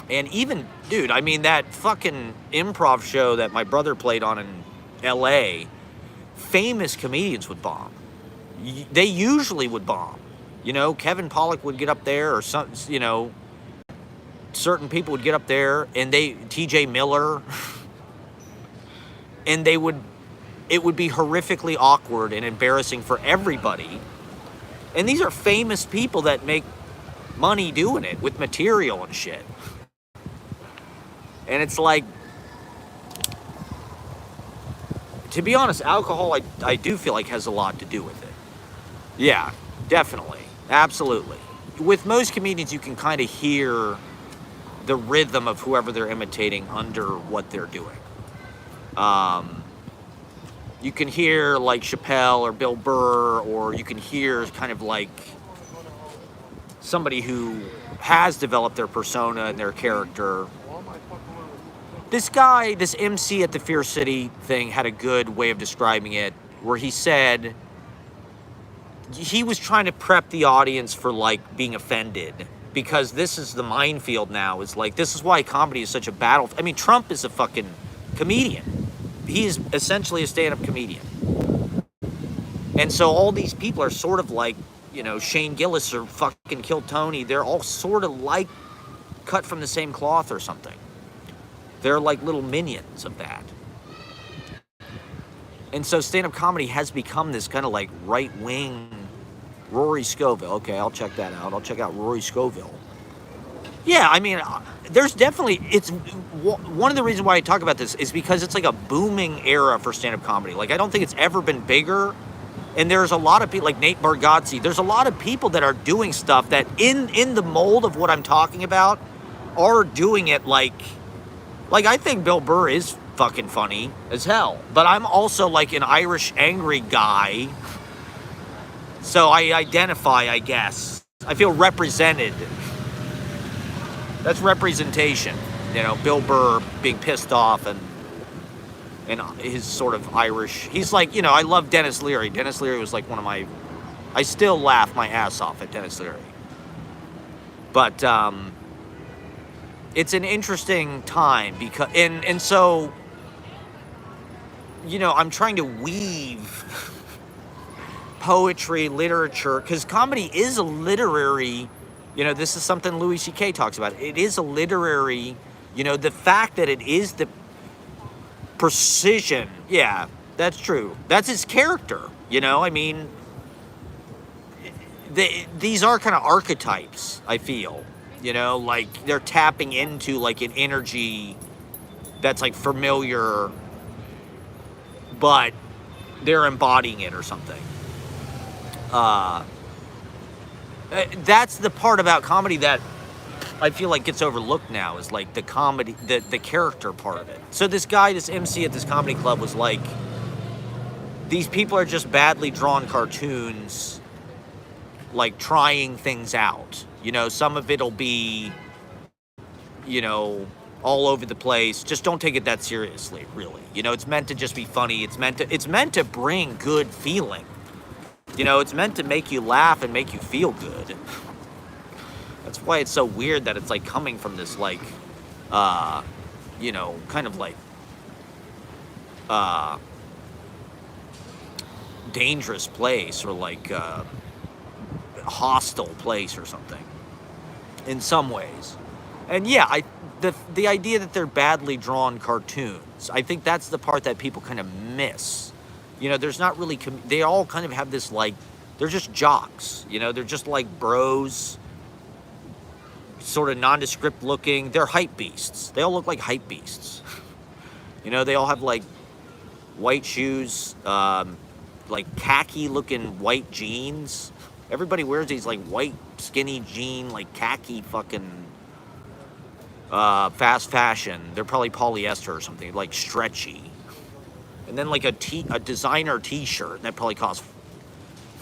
And even, dude, I mean, that fucking improv show that my brother played on in LA, famous comedians would bomb. They usually would bomb. You know, Kevin Pollak would get up there, or some, you know, certain people would get up there, and TJ Miller, and it would be horrifically awkward and embarrassing for everybody. And these are famous people that make money doing it with material and shit. And it's like, to be honest, alcohol, I do feel like has a lot to do with it. Yeah, definitely. Absolutely. With most comedians, you can kind of hear the rhythm of whoever they're imitating under what they're doing. You can hear like Chappelle or Bill Burr, or you can hear kind of like somebody who has developed their persona and their character. This guy, this MC at the Fear City thing had a good way of describing it, where he said he was trying to prep the audience for like being offended, because this is the minefield now. Is like, this is why comedy is such a battle. I mean, Trump is a fucking comedian. He is essentially a stand-up comedian. And so all these people are sort of like, you know, Shane Gillis or fucking Kill Tony. They're all sort of like cut from the same cloth or something. They're like little minions of that. And so stand-up comedy has become this kind of like right-wing Rory Scovel. Okay, I'll check that out. I'll check out Rory Scovel. Yeah, I mean, there's definitely, it's one of the reasons why I talk about this is because it's like a booming era for stand-up comedy. Like, I don't think it's ever been bigger. And there's a lot of people like Nate Bargatze. There's a lot of people that are doing stuff that in the mold of what I'm talking about are doing it like I think Bill Burr is fucking funny as hell. But I'm also like an Irish angry guy. So I identify, I guess. I feel represented. That's representation. You know, Bill Burr being pissed off and his sort of Irish. He's like, you know, I love Dennis Leary. Dennis Leary was like one of my, I still laugh my ass off at Dennis Leary. But it's an interesting time because, and so, you know, I'm trying to weave poetry, literature, because comedy is a literary, you know, this is something Louis C.K. talks about. It is a literary, you know, the fact that it is the precision. Yeah, that's true. That's his character, you know? I mean, these are kind of archetypes, I feel, you know? Like, they're tapping into, like, an energy that's, like, familiar, but they're embodying it or something. That's the part about comedy that I feel like gets overlooked now, is like the comedy, the character part of it. So this guy, this MC at this comedy club was like, these people are just badly drawn cartoons, like trying things out. You know, some of it'll be, you know, all over the place. Just don't take it that seriously, really. You know, it's meant to just be funny. It's meant to bring good feeling. You know, it's meant to make you laugh and make you feel good. That's why it's so weird that it's like coming from this like, you know, kind of like dangerous place, or like hostile place or something in some ways. And yeah, the idea that they're badly drawn cartoons, I think that's the part that people kind of miss. You know, there's not really, they all kind of have this like, they're just jocks, you know, they're just like bros, sort of nondescript looking. They're hype beasts. They all look like hype beasts. You know, they all have like white shoes, like khaki looking white jeans. Everybody wears these like white skinny jean, like khaki fucking fast fashion. They're probably polyester or something, like stretchy. And then like a designer t-shirt that probably costs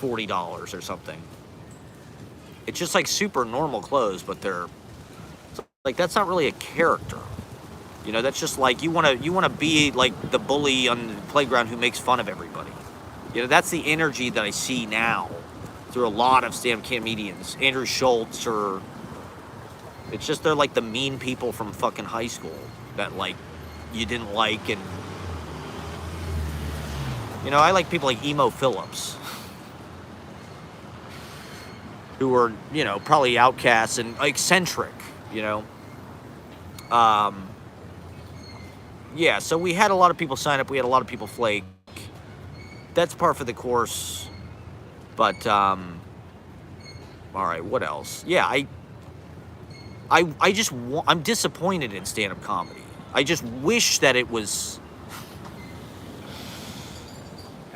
$40 or something. It's just like super normal clothes, but they're like, that's not really a character. You know, that's just like, you want to be like the bully on the playground who makes fun of everybody. You know, that's the energy that I see now through a lot of stand-up comedians. Andrew Schultz, or it's just they're like the mean people from fucking high school that like you didn't like. And you know, I like people like Emo Phillips, who were, you know, probably outcasts and eccentric, you know. Yeah, so we had a lot of people sign up. We had a lot of people flake. That's par for the course. But, all right, what else? Yeah, I'm disappointed in stand-up comedy. I just wish that it was,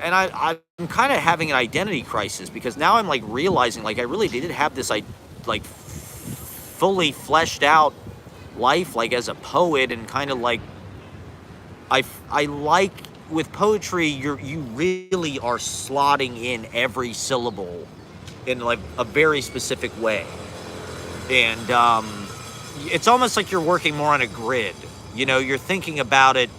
and I'm kind of having an identity crisis, because now I'm like realizing like I really did have this like fully fleshed out life like as a poet, and kind of like I like with poetry you really are slotting in every syllable in like a very specific way, and it's almost like you're working more on a grid. You know, you're thinking about it,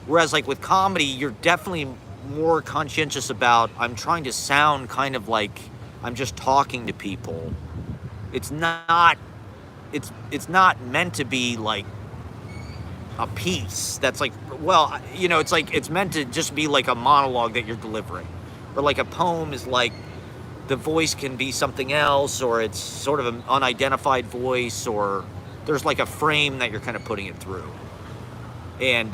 whereas like with comedy you're definitely more conscientious about, I'm trying to sound kind of like I'm just talking to people. It's not meant to be like a piece that's like, well, you know, it's like it's meant to just be like a monologue that you're delivering, or like a poem is like the voice can be something else, or it's sort of an unidentified voice, or there's like a frame that you're kind of putting it through. And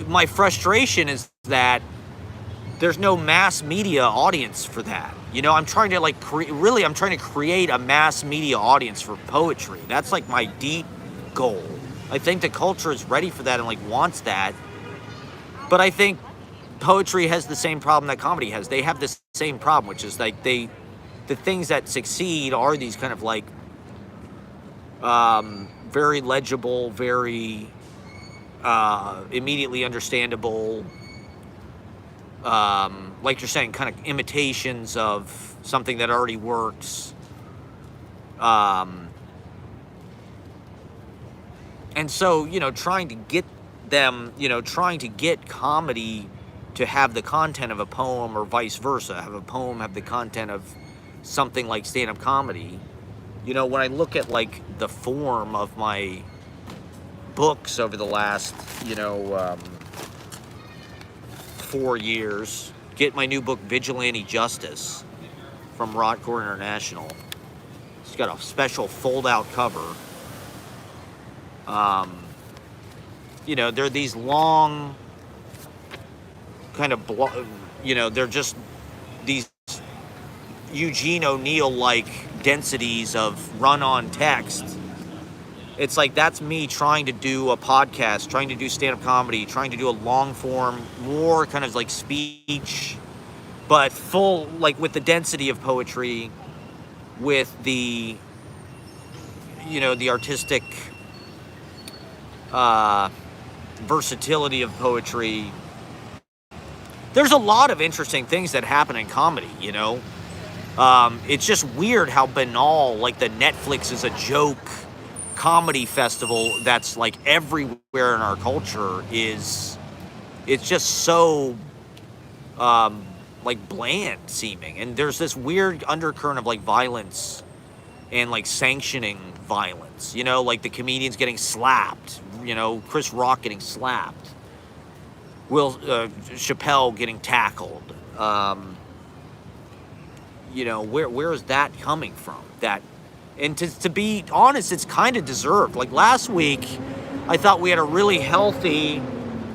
my frustration is that there's no mass media audience for that. You know, I'm trying to like I'm trying to create a mass media audience for poetry. That's like my deep goal. I think the culture is ready for that and like wants that. But I think poetry has the same problem that comedy has. They have the same problem, which is like the things that succeed are these kind of like very legible, very immediately understandable, like you're saying, kind of imitations of something that already works. And so, you know, trying to get comedy to have the content of a poem, or vice versa, have a poem have the content of something like stand-up comedy. You know, when I look at like the form of my books over the last, 4 years, get my new book, Vigilante Justice, from Rockcore International. It's got a special fold-out cover. They're these long, kind of, they're just these Eugene O'Neill-like densities of run-on text. It's like, that's me trying to do a podcast, trying to do stand-up comedy, trying to do a long-form, more kind of like speech, but full, like with the density of poetry, with the, the artistic versatility of poetry. There's a lot of interesting things that happen in comedy, It's just weird how banal, like the Netflix is a joke comedy festival that's like everywhere in our culture it's just so like bland seeming, and there's this weird undercurrent of like violence and like sanctioning violence, like the comedians getting slapped, Chris Rock getting slapped, Chappelle getting tackled, where is that coming from? And to be honest, it's kind of deserved. Like last week, I thought we had a really healthy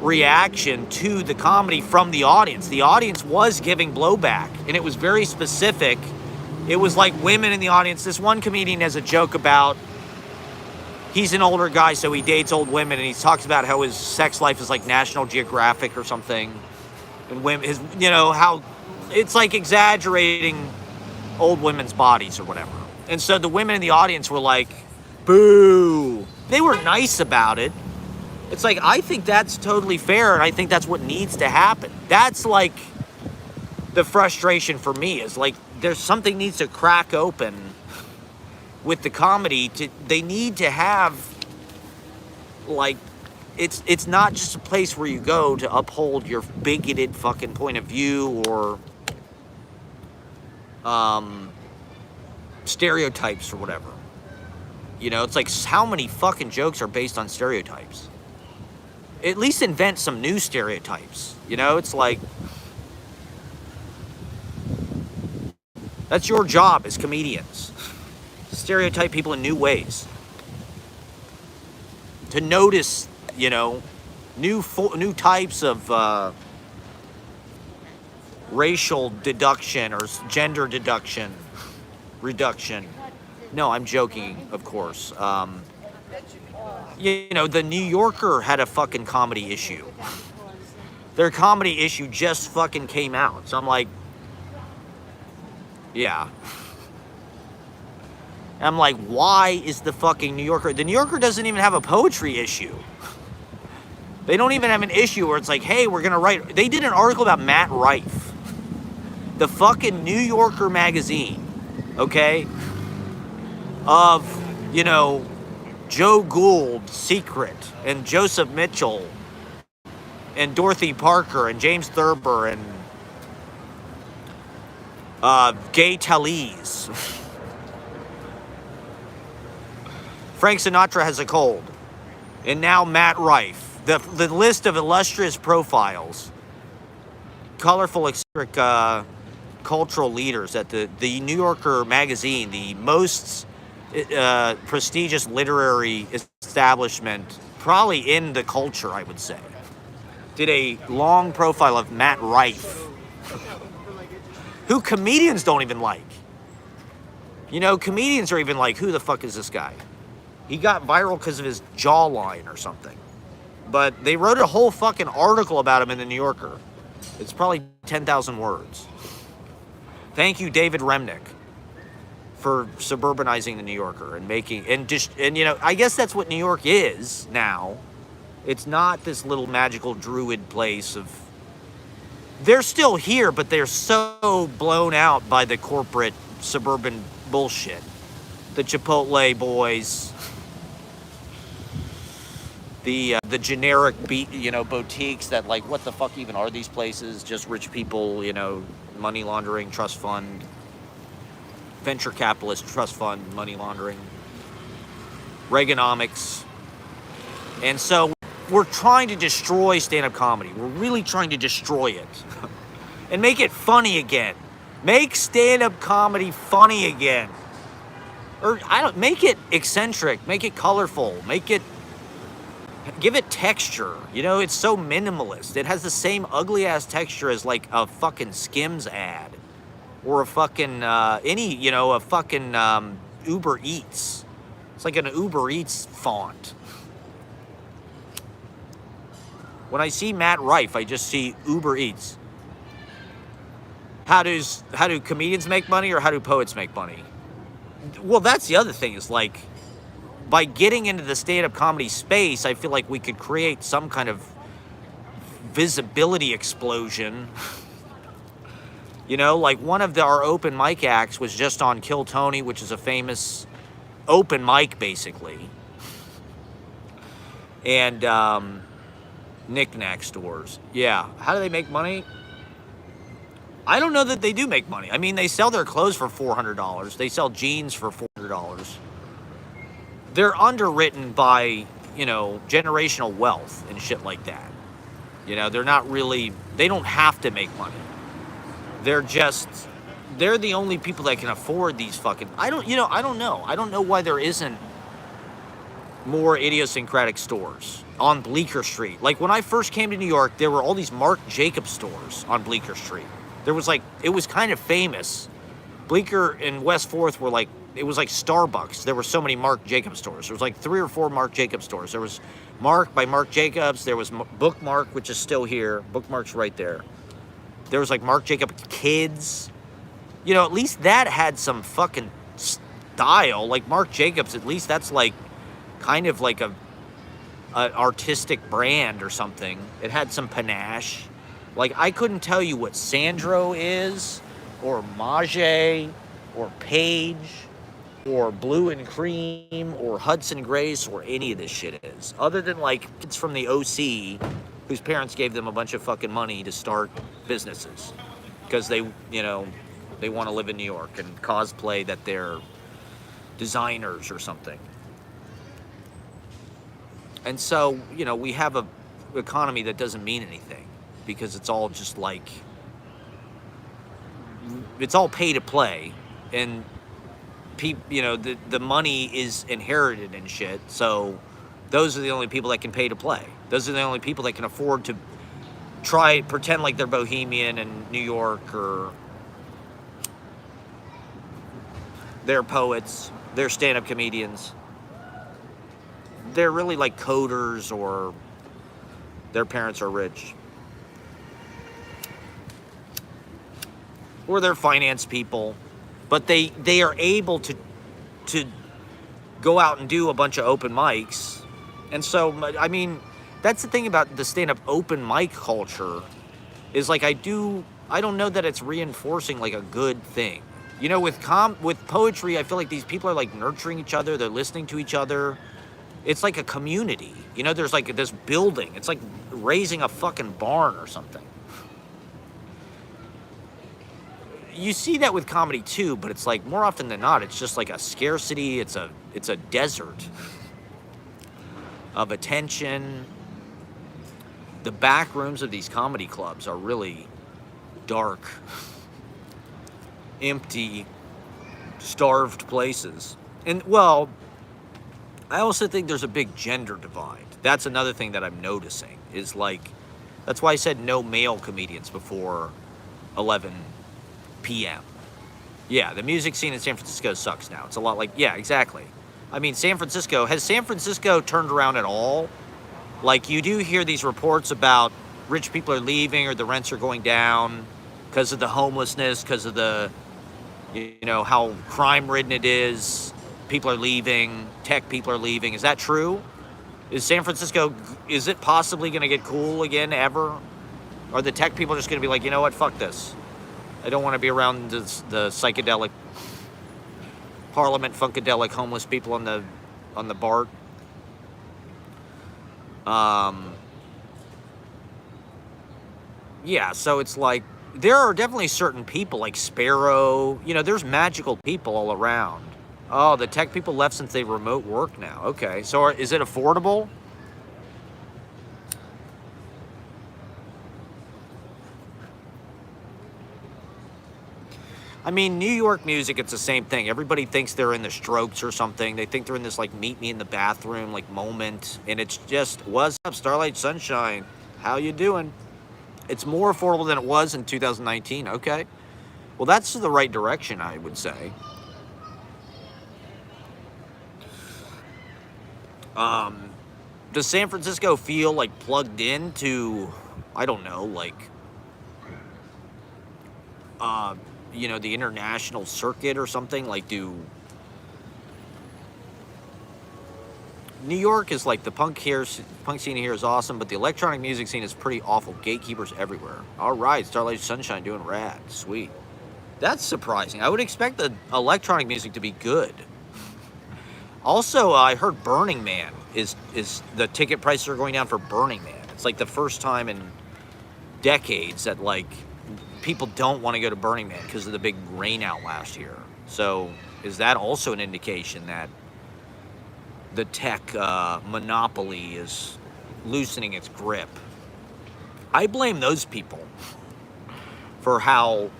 reaction to the comedy from the audience. The audience was giving blowback, and it was very specific. It was like women in the audience. This one comedian has a joke about he's an older guy, so he dates old women, and he talks about how his sex life is like National Geographic or something, and women, his, how it's like exaggerating old women's bodies or whatever. And so the women in the audience were like, boo. They were nice about it. It's like, I think that's totally fair, and I think that's what needs to happen. That's like the frustration for me, is like there's something needs to crack open with the comedy. They need to have, like, it's not just a place where you go to uphold your bigoted fucking point of view or stereotypes or whatever. It's like, how many fucking jokes are based on stereotypes? At least invent some new stereotypes. It's like, that's your job as comedians. To stereotype people in new ways. To notice, new types of racial deduction or gender reduction. No, I'm joking, of course. The New Yorker had a fucking comedy issue. Their comedy issue just fucking came out. So I'm like, yeah. I'm like, why is the fucking New Yorker... The New Yorker doesn't even have a poetry issue. They don't even have an issue where it's like, hey, we're going to write... They did an article about Matt Rife. The fucking New Yorker magazine, okay? Of, Joe Gould's Secret and Joseph Mitchell and Dorothy Parker and James Thurber and Gay Talese. Frank Sinatra has a cold. And now Matt Rife. The list of illustrious profiles, colorful, eccentric cultural leaders at the New Yorker magazine, the most prestigious literary establishment probably in the culture, I would say, did a long profile of Matt Rife, who comedians don't even like. Comedians are even like, who the fuck is this guy? He got viral because of his jawline or something. But they wrote a whole fucking article about him in the New Yorker. It's probably 10,000 words. Thank you, David Remnick, for suburbanizing the New Yorker and making, I guess that's what New York is now. It's not this little magical druid place of, they're still here, but they're so blown out by the corporate suburban bullshit. The Chipotle boys, the generic boutiques that, like, what the fuck even are these places? Just rich people, money laundering, trust fund, venture capitalist, trust fund, money laundering, Reaganomics. And so we're trying to destroy stand-up comedy. We're really trying to destroy it and make it funny again. Make stand-up comedy funny again. Or make it eccentric, make it colorful, give it texture. It's so minimalist. It has the same ugly ass texture as like a fucking Skims ad or a fucking a fucking Uber Eats. It's like an Uber Eats font. When I see Matt Rife, I just see Uber Eats. How do comedians make money, or how do poets make money? Well, that's the other thing, is like, by getting into the stand-up comedy space, I feel like we could create some kind of visibility explosion. Like one of our open mic acts was just on Kill Tony, which is a famous open mic, basically. And knick-knack stores. Yeah. How do they make money? I don't know that they do make money. I mean, they sell their clothes for $400. They sell jeans for $400. They're underwritten by, generational wealth and shit like that. They're not really, they don't have to make money. They're the only people that can afford these fucking, I don't know. I don't know why there isn't more idiosyncratic stores on Bleecker Street. Like when I first came to New York, there were all these Marc Jacobs stores on Bleecker Street. There was it was kind of famous. Bleecker and West 4th were like
it was like Starbucks. There were so many Marc Jacobs stores. There was like 3 or 4 Marc Jacobs stores. There was Marc by Marc Jacobs. There was Bookmark, which is still here. Bookmark's right there. There was like Marc Jacobs Kids. You know, at least that had some fucking style. Like Marc Jacobs, at least that's like kind of like a artistic brand or something. It had some panache. Like I couldn't tell you what Sandro is, or Mage, or Page, or Blue and Cream, or Hudson Grace, or any of this shit is. Other than like kids from the OC whose parents gave them a bunch of fucking money to start businesses because they, you know, they want to live in New York and cosplay that they're designers or something. And so, you know, we have a economy that doesn't mean anything because it's all just like, it's all pay to play, and you know, the money is inherited and shit. So those are the only people that can pay to play. Those are the only people that can afford to pretend like they're bohemian in New York, or they're poets, they're stand-up comedians. They're really like coders, or their parents are rich, or they're finance people, but they are able to go out and do a bunch of open mics. And so, I mean, that's the thing about the stand-up open mic culture, is like I don't know that it's reinforcing like a good thing. You know, with poetry, I feel like these people are like nurturing each other, they're listening to each other. It's like a community. You know, there's like this building. It's like raising a fucking barn or something. You see that with comedy too, but it's like more often than not, it's just like a scarcity. It's a desert of attention. The back rooms of these comedy clubs are really dark, empty, starved places. And well, I also think there's a big gender divide. That's another thing that I'm noticing, is like, that's why I said no male comedians before 11 p.m. Yeah, the music scene in San Francisco sucks now. It's a lot like, yeah, exactly. I mean, has San Francisco turned around at all? Like, you do hear these reports about rich people are leaving, or the rents are going down because of the homelessness, because of the, you know, how crime-ridden it is. People are leaving, tech people are leaving. Is that true? Is San Francisco, is it possibly going to get cool again ever? Or the tech people just going to be like, you know what, fuck this. I don't want to be around the psychedelic, Parliament funkadelic homeless people on the BART. Yeah, so it's like, there are definitely certain people like Sparrow, you know, there's magical people all around. Oh, the tech people left since they remote work now. Okay, so is it affordable? I mean, New York music, it's the same thing. Everybody thinks they're in the Strokes or something. They think they're in this like meet me in the bathroom like moment, and it's just, what's up, Starlight Sunshine? How you doing? It's more affordable than it was in 2019. Okay, well, that's the right direction, I would say. Does San Francisco feel like plugged into, I don't know, like, you know, the international circuit or something? Like, New York is like, the punk scene here is awesome, but the electronic music scene is pretty awful. Gatekeepers everywhere. All right, Starlight Sunshine doing rad. Sweet. That's surprising. I would expect the electronic music to be good. Also, I heard Burning Man is the ticket prices are going down for Burning Man. It's like the first time in decades that like people don't want to go to Burning Man because of the big rain out last year. So is that also an indication that the tech monopoly is loosening its grip? I blame those people for how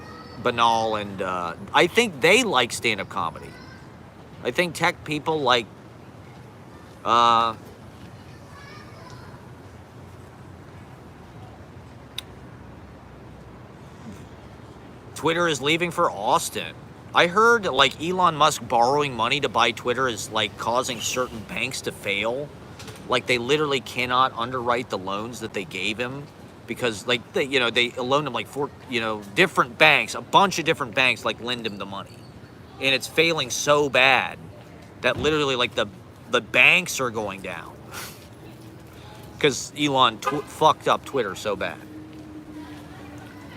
banal and I think they like stand-up comedy. I think tech people like Twitter is leaving for Austin. I heard like Elon Musk borrowing money to buy Twitter is like causing certain banks to fail. Like they literally cannot underwrite the loans that they gave him because like they loaned him like different banks, a bunch of different banks like lend him the money. And it's failing so bad that literally like the banks are going down because Elon fucked up Twitter so bad.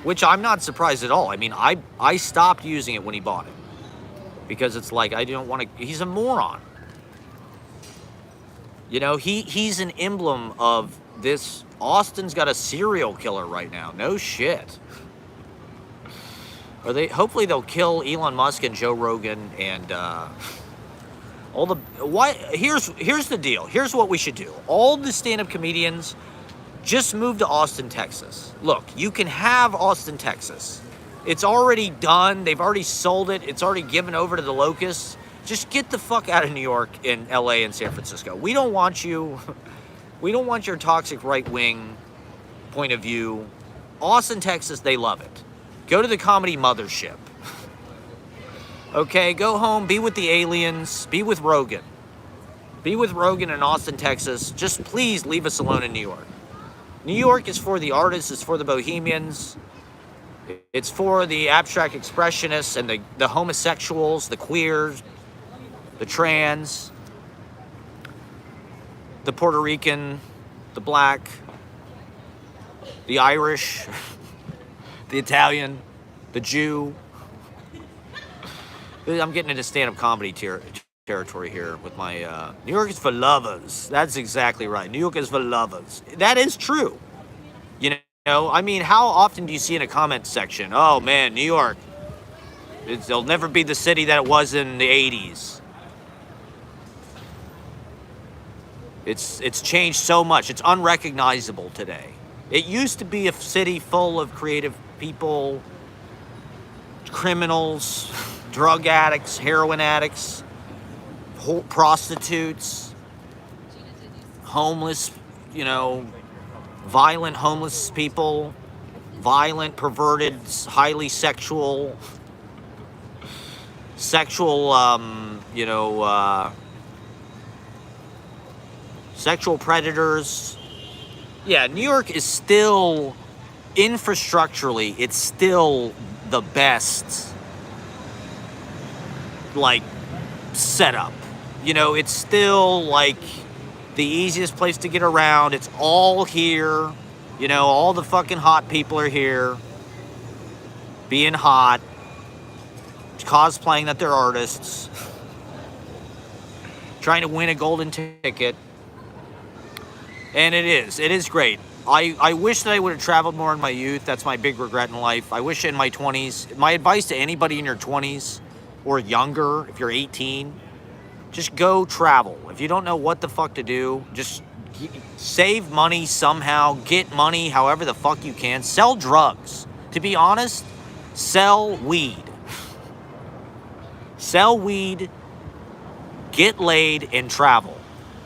Which I'm not surprised at all. I mean, I stopped using it when he bought it. Because it's like, I don't want to, he's a moron. You know, he's an emblem of this, Austin's got a serial killer right now. No shit. Hopefully they'll kill Elon Musk and Joe Rogan and, here's the deal. Here's what we should do. All the stand-up comedians, just move to Austin, Texas. Look, you can have Austin, Texas. It's already done. They've already sold it. It's already given over to the locusts. Just get the fuck out of New York and LA and San Francisco. We don't want you. We don't want your toxic right-wing point of view. Austin, Texas, they love it. Go to the comedy mothership. Okay, go home, be with the aliens, be with Rogan. Be with Rogan in Austin, Texas. Just please leave us alone in New York. New York is for the artists, it's for the bohemians, it's for the abstract expressionists and the homosexuals, the queers, the trans, the Puerto Rican, the black, the Irish, the Italian, the Jew. I'm getting into stand-up comedy territory here with my New York is for lovers. That's exactly right. New York is for lovers. That is true. You know, I mean, how often do you see in a comment section, oh man, New York, it'll never be the city that it was in the 80s. It's changed so much. It's unrecognizable today. It used to be a city full of creative people, criminals, drug addicts, heroin addicts, prostitutes, homeless, violent homeless people, violent, perverted, highly sexual, sexual predators. Yeah, New York is still, infrastructurally, it's still the best, setup. It's still, the easiest place to get around. It's all here. All the fucking hot people are here. Being hot. Cosplaying that they're artists. Trying to win a golden ticket. And it is great. I wish that I would have traveled more in my youth. That's my big regret in life. I wish in my 20s. My advice to anybody in your 20s or younger, if you're 18, just go travel. If you don't know what the fuck to do, just save money somehow. Get money however the fuck you can. Sell drugs. To be honest, sell weed. Sell weed, get laid, and travel.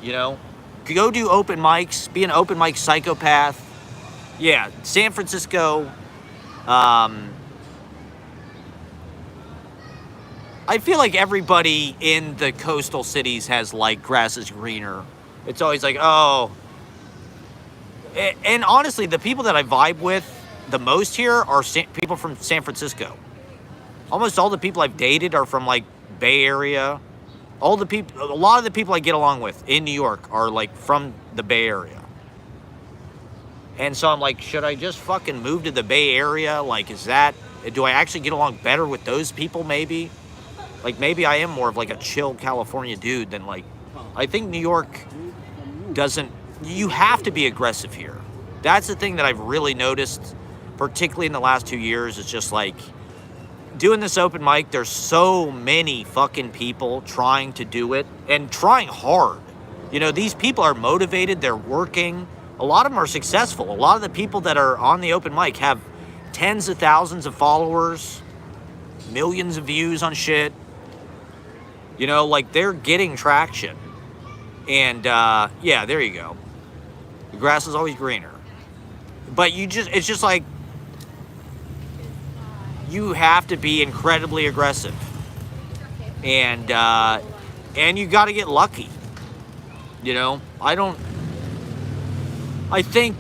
Go do open mics, be an open mic psychopath. Yeah, San Francisco. I feel like everybody in the coastal cities has grass is greener. It's always oh. And honestly, the people that I vibe with the most here are people from San Francisco. Almost all the people I've dated are from Bay Area. A lot of the people I get along with in New York are from the Bay Area. And so I'm should I just fucking move to the Bay Area? Do I actually get along better with those people maybe? Maybe I am more of a chill California dude than I think New York doesn't, you have to be aggressive here. That's the thing that I've really noticed, particularly in the last 2 years, is just doing this open mic, there's so many fucking people trying to do it and trying hard. These people are motivated, they're working. A lot of them are successful. A lot of the people that are on the open mic have tens of thousands of followers, millions of views on shit. They're getting traction. And, yeah, there you go. The grass is always greener. But it's just you have to be incredibly aggressive. And you got to get lucky. You know, I think,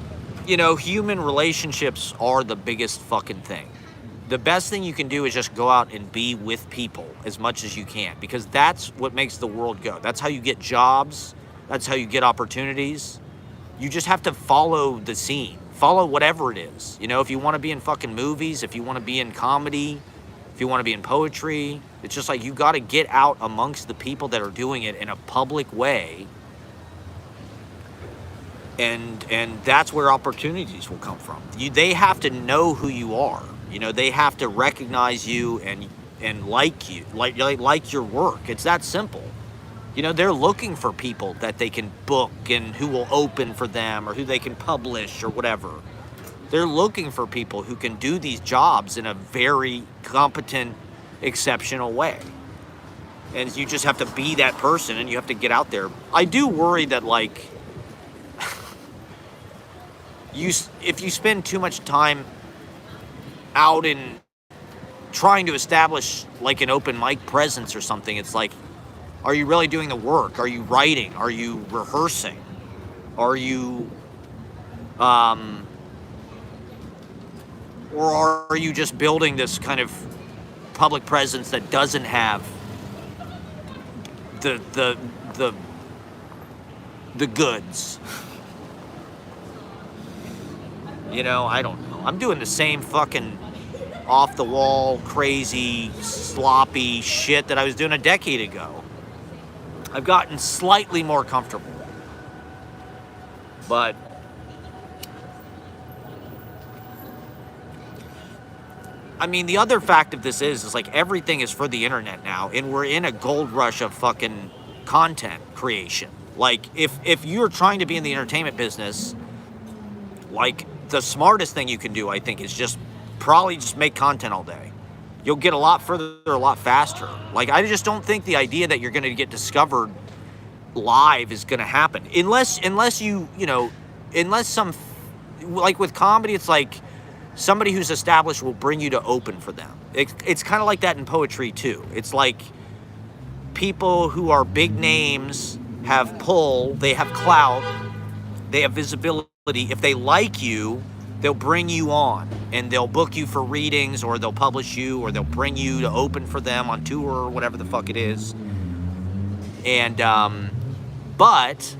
human relationships are the biggest fucking thing. The best thing you can do is just go out and be with people as much as you can, because that's what makes the world go. That's how you get jobs. That's how you get opportunities. You just have to follow the scene, follow whatever it is. If you want to be in fucking movies, if you want to be in comedy, if you want to be in poetry, it's just like you got to get out amongst the people that are doing it in a public way. And that's where opportunities will come from. They have to know who you are. They have to recognize you and like you, like your work. It's that simple. They're looking for people that they can book and who will open for them, or who they can publish or whatever. They're looking for people who can do these jobs in a very competent, exceptional way. And you just have to be that person, and you have to get out there. I do worry that, like, if you spend too much time out in trying to establish like an open mic presence or something, it's like, are you really doing the work? Are you writing? Are you rehearsing? Are you or are you just building this kind of public presence that doesn't have the goods? I don't know. I'm doing the same fucking off-the-wall, crazy, sloppy shit that I was doing a decade ago. I've gotten slightly more comfortable. But I mean, the other fact of this is like everything is for the internet now, and we're in a gold rush of fucking content creation. Like, if you're trying to be in the entertainment business, like, the smartest thing you can do, I think, is just make content all day. You'll get a lot further, a lot faster. Like, I just don't think the idea that you're going to get discovered live is going to happen. Unless some, like with comedy, it's like somebody who's established will bring you to open for them. It's kind of like that in poetry too. It's like people who are big names have pull, they have clout, they have visibility. If they like you, they'll bring you on, and they'll book you for readings, or they'll publish you, or they'll bring you to open for them on tour, or whatever the fuck it is. And but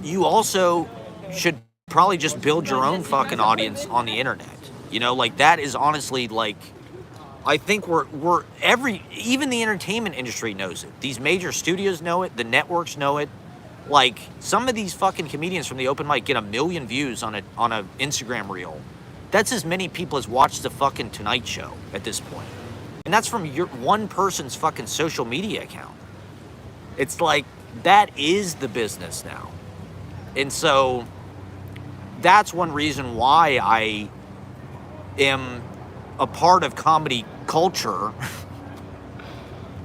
you also should probably just build your own fucking audience on the internet. Like, that is honestly, like, I think even the entertainment industry knows it. These major studios know it. The networks know it. Like, some of these fucking comedians from the open mic get 1 million views on a Instagram reel. That's as many people as watch the fucking Tonight Show at this point. And that's from one person's fucking social media account. It's like, that is the business now. And so that's one reason why I am a part of comedy culture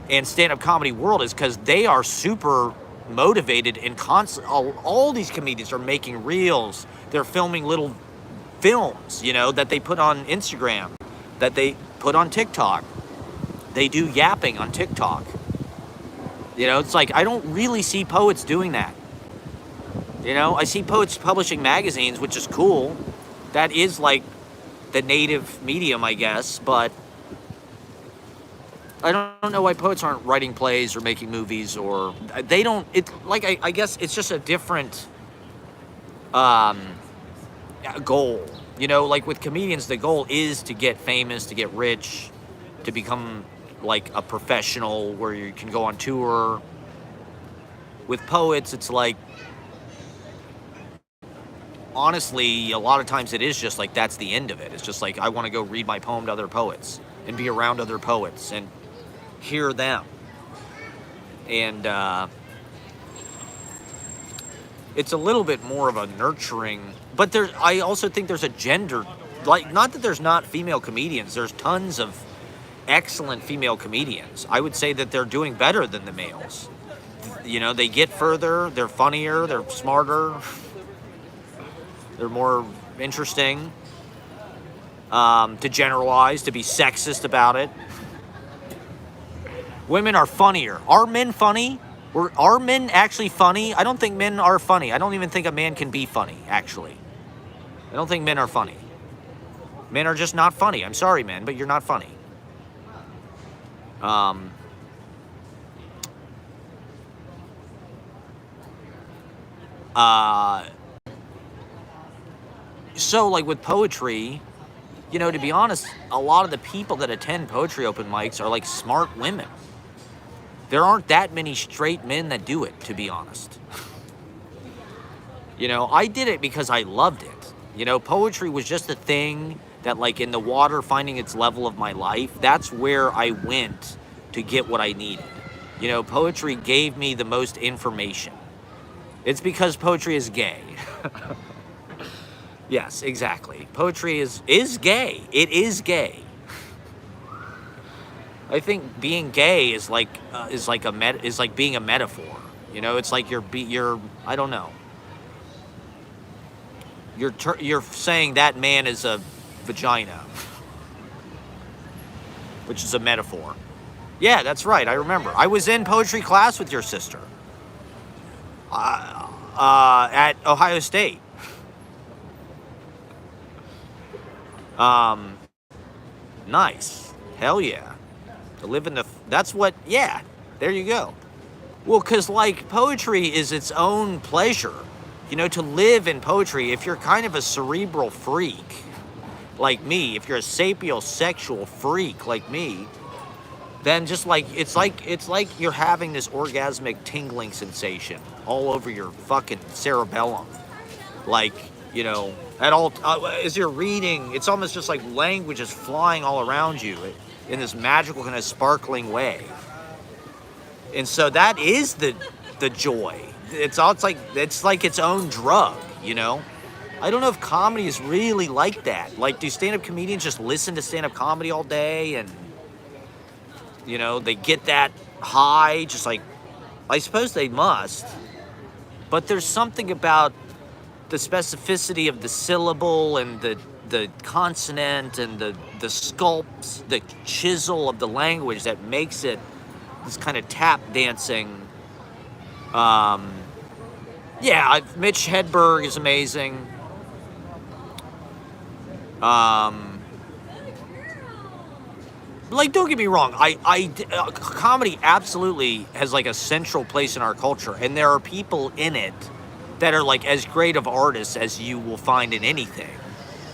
and stand-up comedy world, is because they are super motivated and all these comedians are making reels. They're filming little films, that they put on Instagram, that they put on TikTok. They do yapping on TikTok. It's like, I don't really see poets doing that. I see poets publishing magazines, which is cool. That is like the native medium, I guess, but I don't know why poets aren't writing plays or making movies, or they don't. It's like, I guess it's just a different goal. Like with comedians, the goal is to get famous, to get rich, to become like a professional where you can go on tour. With poets, it's like, honestly, a lot of times it is just like, that's the end of it. It's just like, I want to go read my poem to other poets and be around other poets and hear them. And it's a little bit more of a nurturing, but I also think there's a gender, like, not that there's not female comedians, there's tons of excellent female comedians. I would say that they're doing better than the males. They get further, they're funnier, they're smarter, they're more interesting. To generalize, to be sexist about it. Women are funnier. Are men funny? Are men actually funny? I don't think men are funny. I don't even think a man can be funny, actually. I don't think men are funny. Men are just not funny. I'm sorry, men, but you're not funny. So, like, with poetry, you know, to be honest, a lot of the people that attend poetry open mics are, like, smart women. There aren't that many straight men that do it, to be honest. You know, I did it because I loved it. You know, poetry was just a thing that, like, in the water finding its level of my life, that's where I went to get what I needed. You know, poetry gave me the most information. It's because poetry is gay. Yes, exactly. Poetry is gay. It is gay. I think being gay is like being a metaphor. You know, it's like you're I don't know. You're saying that man is a vagina, which is a metaphor. Yeah, that's right. I remember. I was in poetry class with your sister at Ohio State. Nice. Hell yeah. To live in that's what, yeah, there you go. Well, because, like, poetry is its own pleasure. You know, to live in poetry, if you're kind of a cerebral freak, like me, if you're a sapiosexual freak like me, then just like, it's like you're having this orgasmic tingling sensation all over your fucking cerebellum. Like, you know, at all, as you're reading, it's almost just like language is flying all around you in this magical kind of sparkling way. And so that is the joy. It's like its own drug, you know? I don't know if comedy is really like that. Like, do stand-up comedians just listen to stand-up comedy all day and, you know, they get that high, just like, I suppose they must. But there's something about the specificity of the syllable and the consonant and the sculpts, the chisel of the language that makes it this kind of tap dancing. Yeah, Mitch Hedberg is amazing. Like, don't get me wrong, comedy absolutely has, like, a central place in our culture, and there are people in it that are, like, as great of artists as you will find in anything.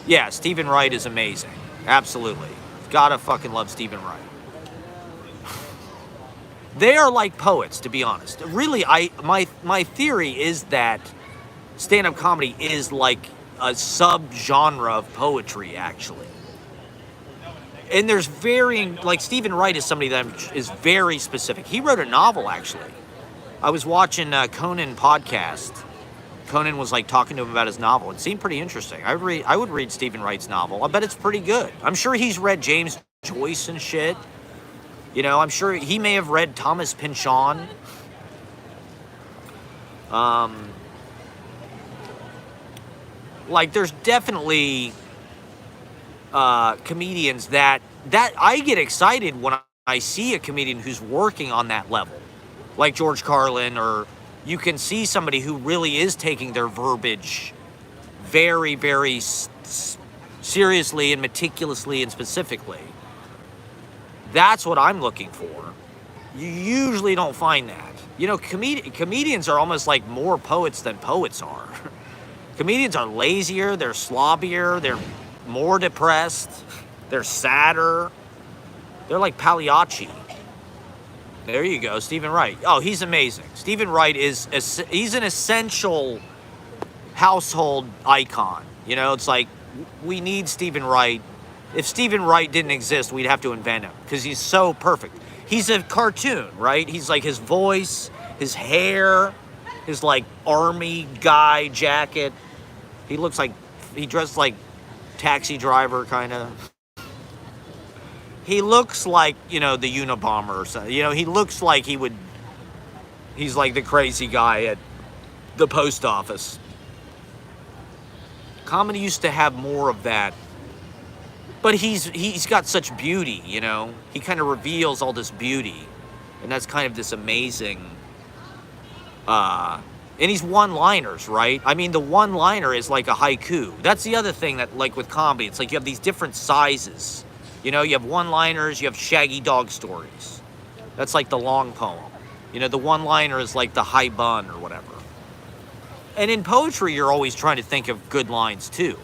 Yeah, Stephen Wright is amazing. Absolutely. Gotta fucking love Stephen Wright. They are like poets, to be honest. Really, my theory is that stand-up comedy is like a subgenre of poetry, actually. And there's varying, like, Stephen Wright is somebody that is very specific. He wrote a novel, actually. I was watching Conan podcast. Conan was, like, talking to him about his novel. It seemed pretty interesting. I would read Stephen Wright's novel. I bet it's pretty good. I'm sure he's read James Joyce and shit. You know, I'm sure he may have read Thomas Pynchon. Like, there's definitely comedians that I get excited when I see a comedian who's working on that level. Like George Carlin, or you can see somebody who really is taking their verbiage very, very seriously and meticulously and specifically. That's what I'm looking for. You usually don't find that. You know, comedians are almost like more poets than poets are. Comedians are lazier, they're slobbier, they're more depressed, they're sadder. They're like Pagliacci. There you go, Stephen Wright. Oh, he's amazing. Stephen Wright he's an essential household icon. You know, it's like, we need Stephen Wright. If Stephen Wright didn't exist, we'd have to invent him because he's so perfect. He's a cartoon, right? He's like, his voice, his hair, his, like, army guy jacket. He dressed like Taxi Driver, kind of. He looks like, you know, the Unabomber or something. You know, he looks like he's like the crazy guy at the post office. Comedy used to have more of that. But he's got such beauty, you know? He kind of reveals all this beauty. And that's kind of this amazing, and he's one-liners, right? I mean, the one-liner is like a haiku. That's the other thing that, like with comedy, it's like you have these different sizes. You know, you have one-liners, you have shaggy dog stories. That's like the long poem. You know, the one-liner is like the high bun or whatever. And in poetry, you're always trying to think of good lines too.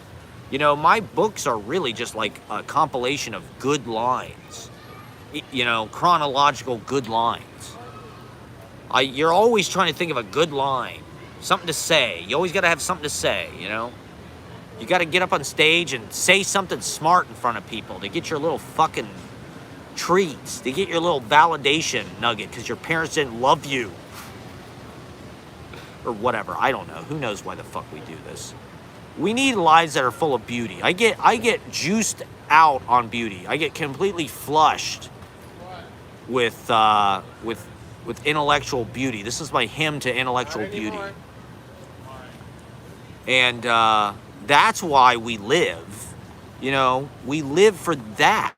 You know, my books are really just like a compilation of good lines. You know, chronological good lines. You're always trying to think of a good line, something to say. You always got to have something to say, you know? You got to get up on stage and say something smart in front of people to get your little fucking treats, to get your little validation nugget because your parents didn't love you. Or whatever, I don't know. Who knows why the fuck we do this? We need lives that are full of beauty. I get juiced out on beauty. I get completely flushed with intellectual beauty. This is my hymn to intellectual beauty. And that's why we live. You know, we live for that.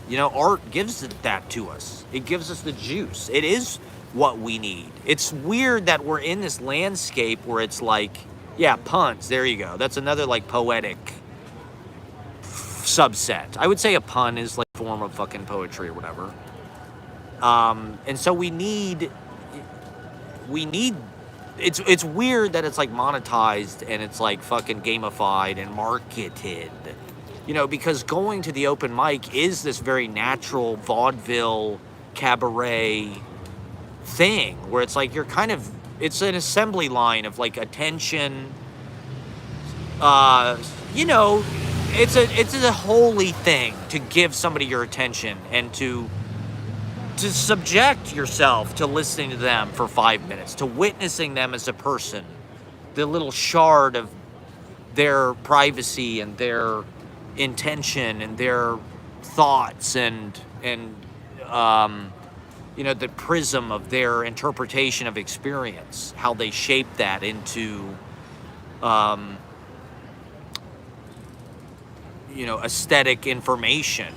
You know, art gives that to us. It gives us the juice. It is what we need. It's weird that we're in this landscape where it's like, yeah, puns, there you go. That's another like poetic subset. I would say a pun is like a form of fucking poetry or whatever. And so we need, it's weird that it's like monetized and it's like fucking gamified and marketed, you know, because going to the open mic is this very natural vaudeville cabaret thing where it's like you're kind of, it's an assembly line of like attention, you know, it's a holy thing to give somebody your attention and to subject yourself to listening to them for 5 minutes, to witnessing them as a person, the little shard of their privacy and their intention and their thoughts and you know, the prism of their interpretation of experience, how they shape that into, you know, aesthetic information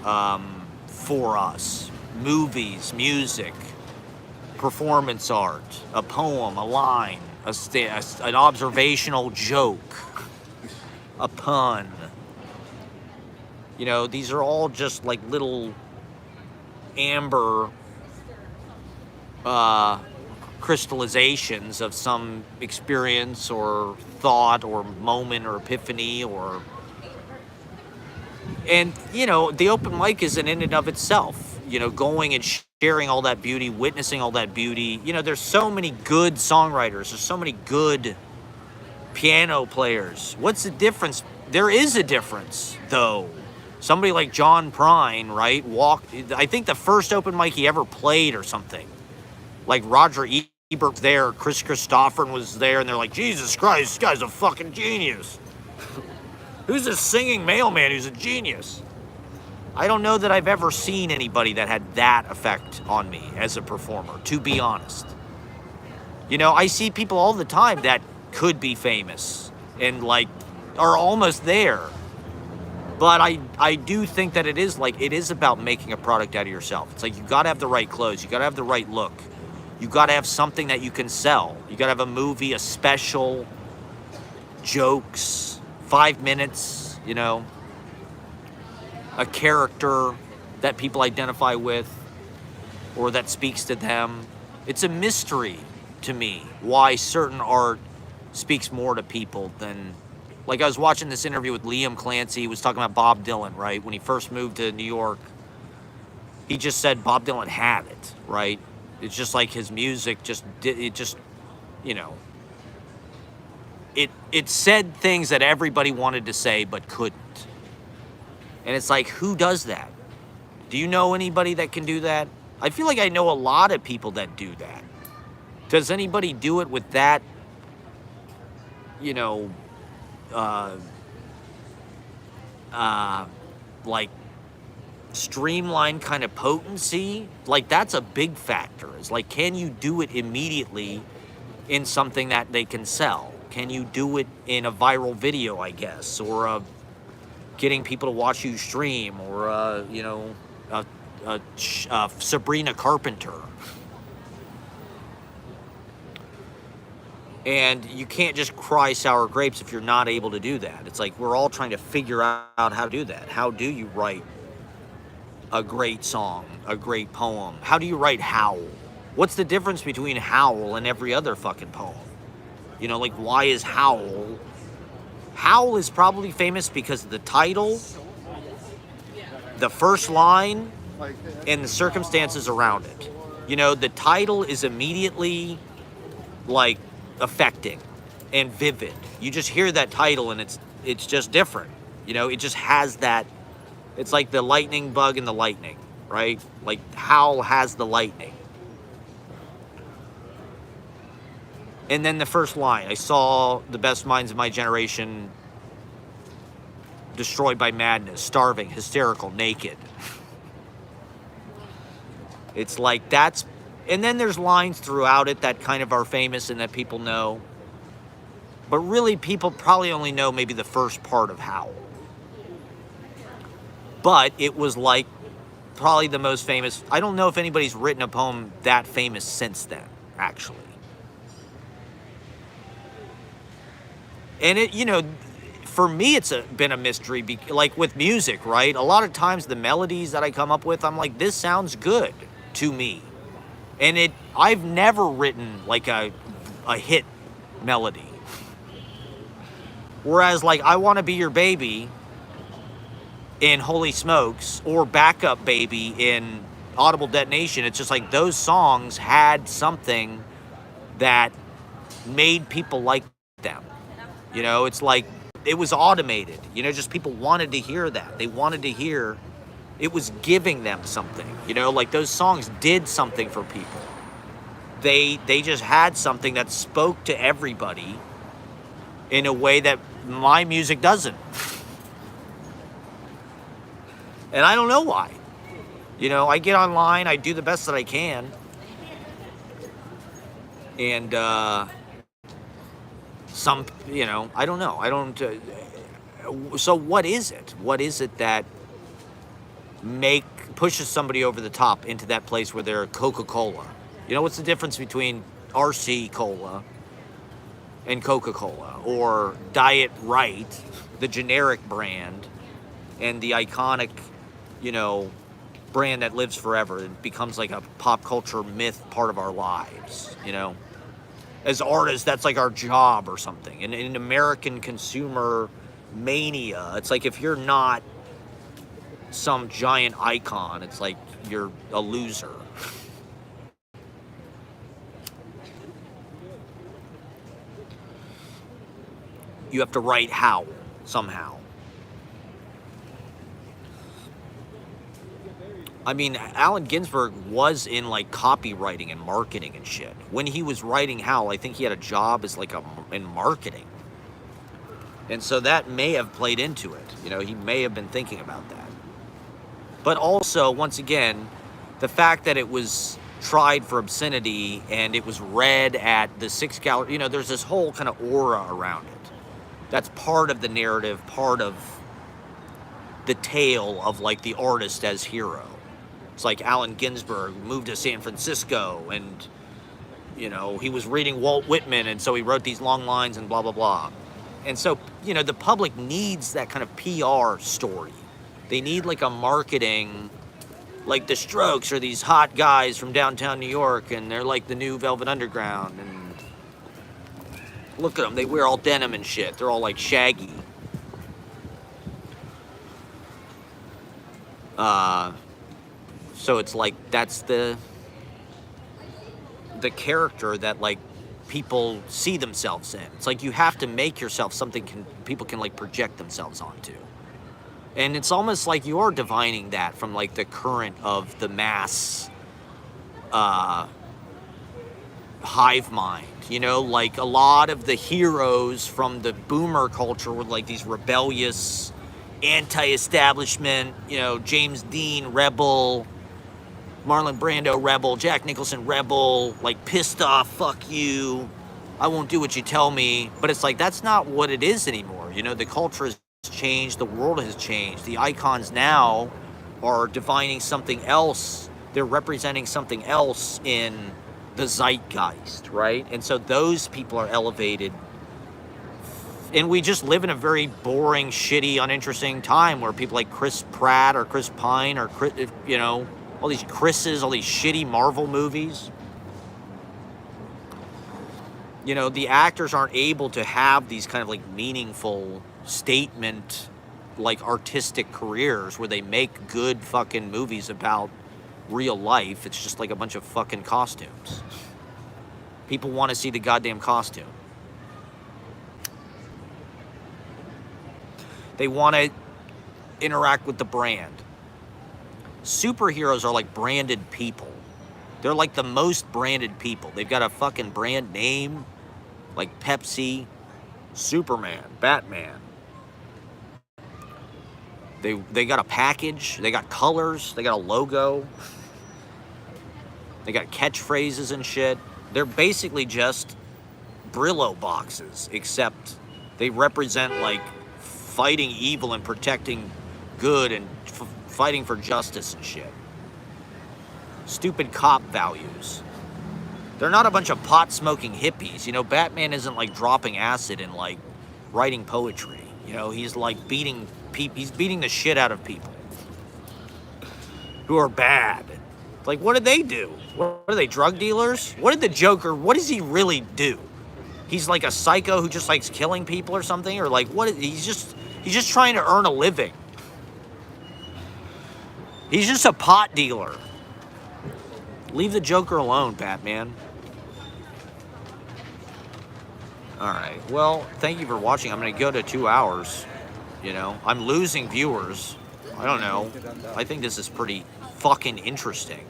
for us. Movies, music, performance art, a poem, a line, an observational joke, a pun. You know, these are all just like little amber crystallizations of some experience or thought or moment or epiphany or, and you know, the open mic is in and of itself, you know, going and sharing all that beauty, witnessing all that beauty. You know, there's so many good songwriters, there's so many good piano players. What's the difference? There is a difference though. Somebody like John Prine, right, I think the first open mic he ever played or something. Like Roger Ebert there, Chris Christopherson was there, and they're like, Jesus Christ, this guy's a fucking genius. Who's this singing mailman who's a genius? I don't know that I've ever seen anybody that had that effect on me as a performer, to be honest. You know, I see people all the time that could be famous and like are almost there. But I do think that it is about making a product out of yourself. It's like you gotta have the right clothes, you gotta have the right look. You gotta have something that you can sell. You gotta have a movie, a special, jokes, 5 minutes, you know, a character that people identify with or that speaks to them. It's a mystery to me why certain art speaks more to people than, like I was watching this interview with Liam Clancy. He was talking about Bob Dylan, right? When he first moved to New York, he just said Bob Dylan had it, right? It's just like his music you know, it said things that everybody wanted to say but couldn't. And it's like, who does that? Do you know anybody that can do that? I feel like I know a lot of people that do that. Does anybody do it with that, you know, like streamlined kind of potency? Like that's a big factor. It's like, can you do it immediately in something that they can sell? Can you do it in a viral video, I guess, or getting people to watch you stream, or you know, Sabrina Carpenter. And you can't just cry sour grapes if you're not able to do that. It's like we're all trying to figure out how to do that. How do you write a great song, a great poem? How do you write Howl? What's the difference between Howl and every other fucking poem? You know, like, why is Howl? Howl is probably famous because of the title, the first line, and the circumstances around it. You know, the title is immediately, like, affecting and vivid. You just hear that title and it's just different. You know, it just has that. It's like the lightning bug and the lightning, right? Like, Howl has the lightning. And then the first line, I saw the best minds of my generation destroyed by madness, starving, hysterical, naked. It's like that's. And then there's lines throughout it that kind of are famous and that people know. But really, people probably only know maybe the first part of Howl. But it was like probably the most famous. I don't know if anybody's written a poem that famous since then, actually. And it, you know, for me, it's been a mystery, like with music, right? A lot of times the melodies that I come up with, I'm like, this sounds good to me. And I've never written like a hit melody. Whereas like I Want to Be Your Baby in Holy Smokes or Backup Baby in Audible Detonation, it's just like those songs had something that made people like them. You know, it's like it was automated. You know, just people wanted to hear that. They wanted to hear. It was giving them something, you know, like those songs did something for people. They just had something that spoke to everybody in a way that my music doesn't. And I don't know why. You know, I get online, I do the best that I can. And some, you know, I don't know. I don't. So what is it? What is it that pushes somebody over the top into that place where they're Coca-Cola? You know, what's the difference between RC Cola and Coca-Cola, or Diet Right, the generic brand, and the iconic, you know, brand that lives forever? It becomes like a pop culture myth, part of our lives, you know? As artists, that's like our job or something. And in American consumer mania, it's like if you're not some giant icon, it's like you're a loser. You have to write Howl somehow. I mean, Allen Ginsberg was in like copywriting and marketing and shit. When he was writing Howl, I think he had a job as like in marketing. And so that may have played into it. You know, he may have been thinking about that. But also, once again, the fact that it was tried for obscenity and it was read at the 6 gallery, you know, there's this whole kind of aura around it. That's part of the narrative, part of the tale of like the artist as hero. It's like Allen Ginsberg moved to San Francisco and, you know, he was reading Walt Whitman and so he wrote these long lines and blah, blah, blah. And so, you know, the public needs that kind of PR story. They need like a marketing, like the Strokes are these hot guys from downtown New York and they're like the new Velvet Underground, and look at them, they wear all denim and shit. They're all like shaggy. So it's like that's the character that like people see themselves in. It's like you have to make yourself something people can like project themselves onto. And it's almost like you are divining that from like the current of the mass hive mind. You know, like a lot of the heroes from the boomer culture were like these rebellious, anti-establishment, you know, James Dean, rebel, Marlon Brando, rebel, Jack Nicholson, rebel, like pissed off, fuck you, I won't do what you tell me. But it's like, that's not what it is anymore. You know, the culture has changed, the world has changed. The icons now are defining something else. They're representing something else in the zeitgeist, right? And so those people are elevated. And we just live in a very boring, shitty, uninteresting time where people like Chris Pratt or Chris Pine or, you know, all these Chris's, all these shitty Marvel movies. You know, the actors aren't able to have these kind of like meaningful statement, like artistic careers where they make good fucking movies about real life. It's just like a bunch of fucking costumes. People want to see the goddamn costume. They want to interact with the brand. Superheroes are like branded people. They're like the most branded people. They've got a fucking brand name, like Pepsi, Superman, Batman. They got a package. They got colors. They got a logo. They got catchphrases and shit. They're basically just Brillo boxes, except they represent like fighting evil and protecting good and fighting for justice and shit. Stupid cop values. They're not a bunch of pot-smoking hippies. You know, Batman isn't like dropping acid and like writing poetry. You know, he's like beating the shit out of people who are bad. Like, what did they do? What are they, drug dealers? What did the Joker, what does he really do? He's like a psycho who just likes killing people or something? Or like, what? He's just trying to earn a living. He's just a pot dealer. Leave the Joker alone, Batman. All right. Well, thank you for watching. I'm going to go to 2 hours. You know, I'm losing viewers. I don't know. I think this is pretty fucking interesting.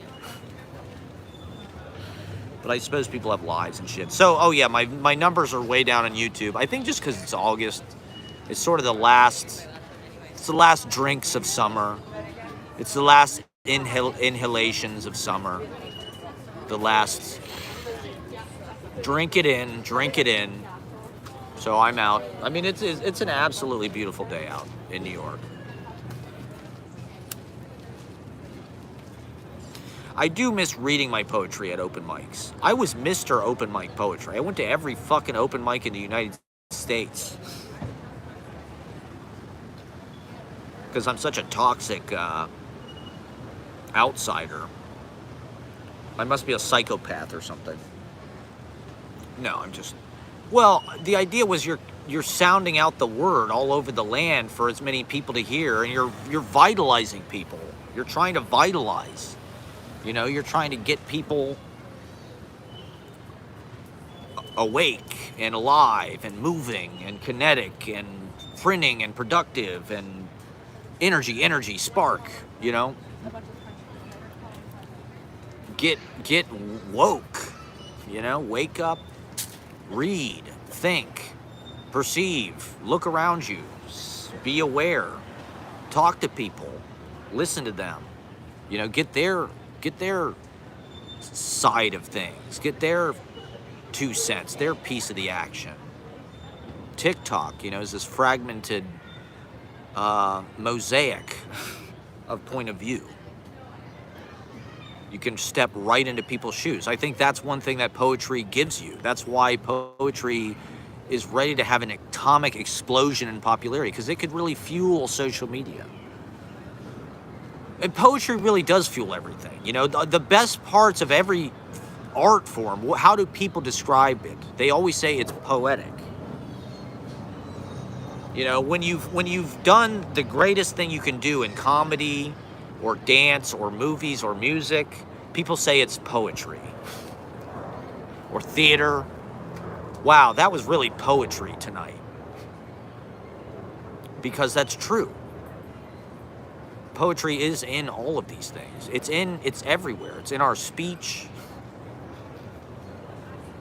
But I suppose people have lives and shit. So, oh yeah, my numbers are way down on YouTube. I think just because it's August, it's sort of the last drinks of summer. It's the last inhalations of summer. The last drink it in. So I'm out. I mean, it's an absolutely beautiful day out in New York. I do miss reading my poetry at open mics. I was Mr. Open Mic Poetry. I went to every fucking open mic in the United States. Because I'm such a toxic outsider. I must be a psychopath or something. No, I'm just... Well, the idea was you're sounding out the word all over the land for as many people to hear, and you're vitalizing people. You're trying to vitalize. You know, you're trying to get people awake and alive and moving and kinetic and printing and productive and energy, spark, you know? Get woke, you know? Wake up, read, think, perceive, look around you, be aware, talk to people, listen to them, you know, get their side of things, get their 2 cents, their piece of the action. TikTok, you know, is this fragmented mosaic of point of view. You can step right into people's shoes. I think that's one thing that poetry gives you. That's why poetry is ready to have an atomic explosion in popularity, because it could really fuel social media. And poetry really does fuel everything. You know, the best parts of every art form, how do people describe it? They always say it's poetic. You know, when you've done the greatest thing you can do in comedy or dance or movies or music, people say it's poetry. Or theater. Wow, that was really poetry tonight. Because that's true. Poetry is in all of these things. It's everywhere. It's in our speech.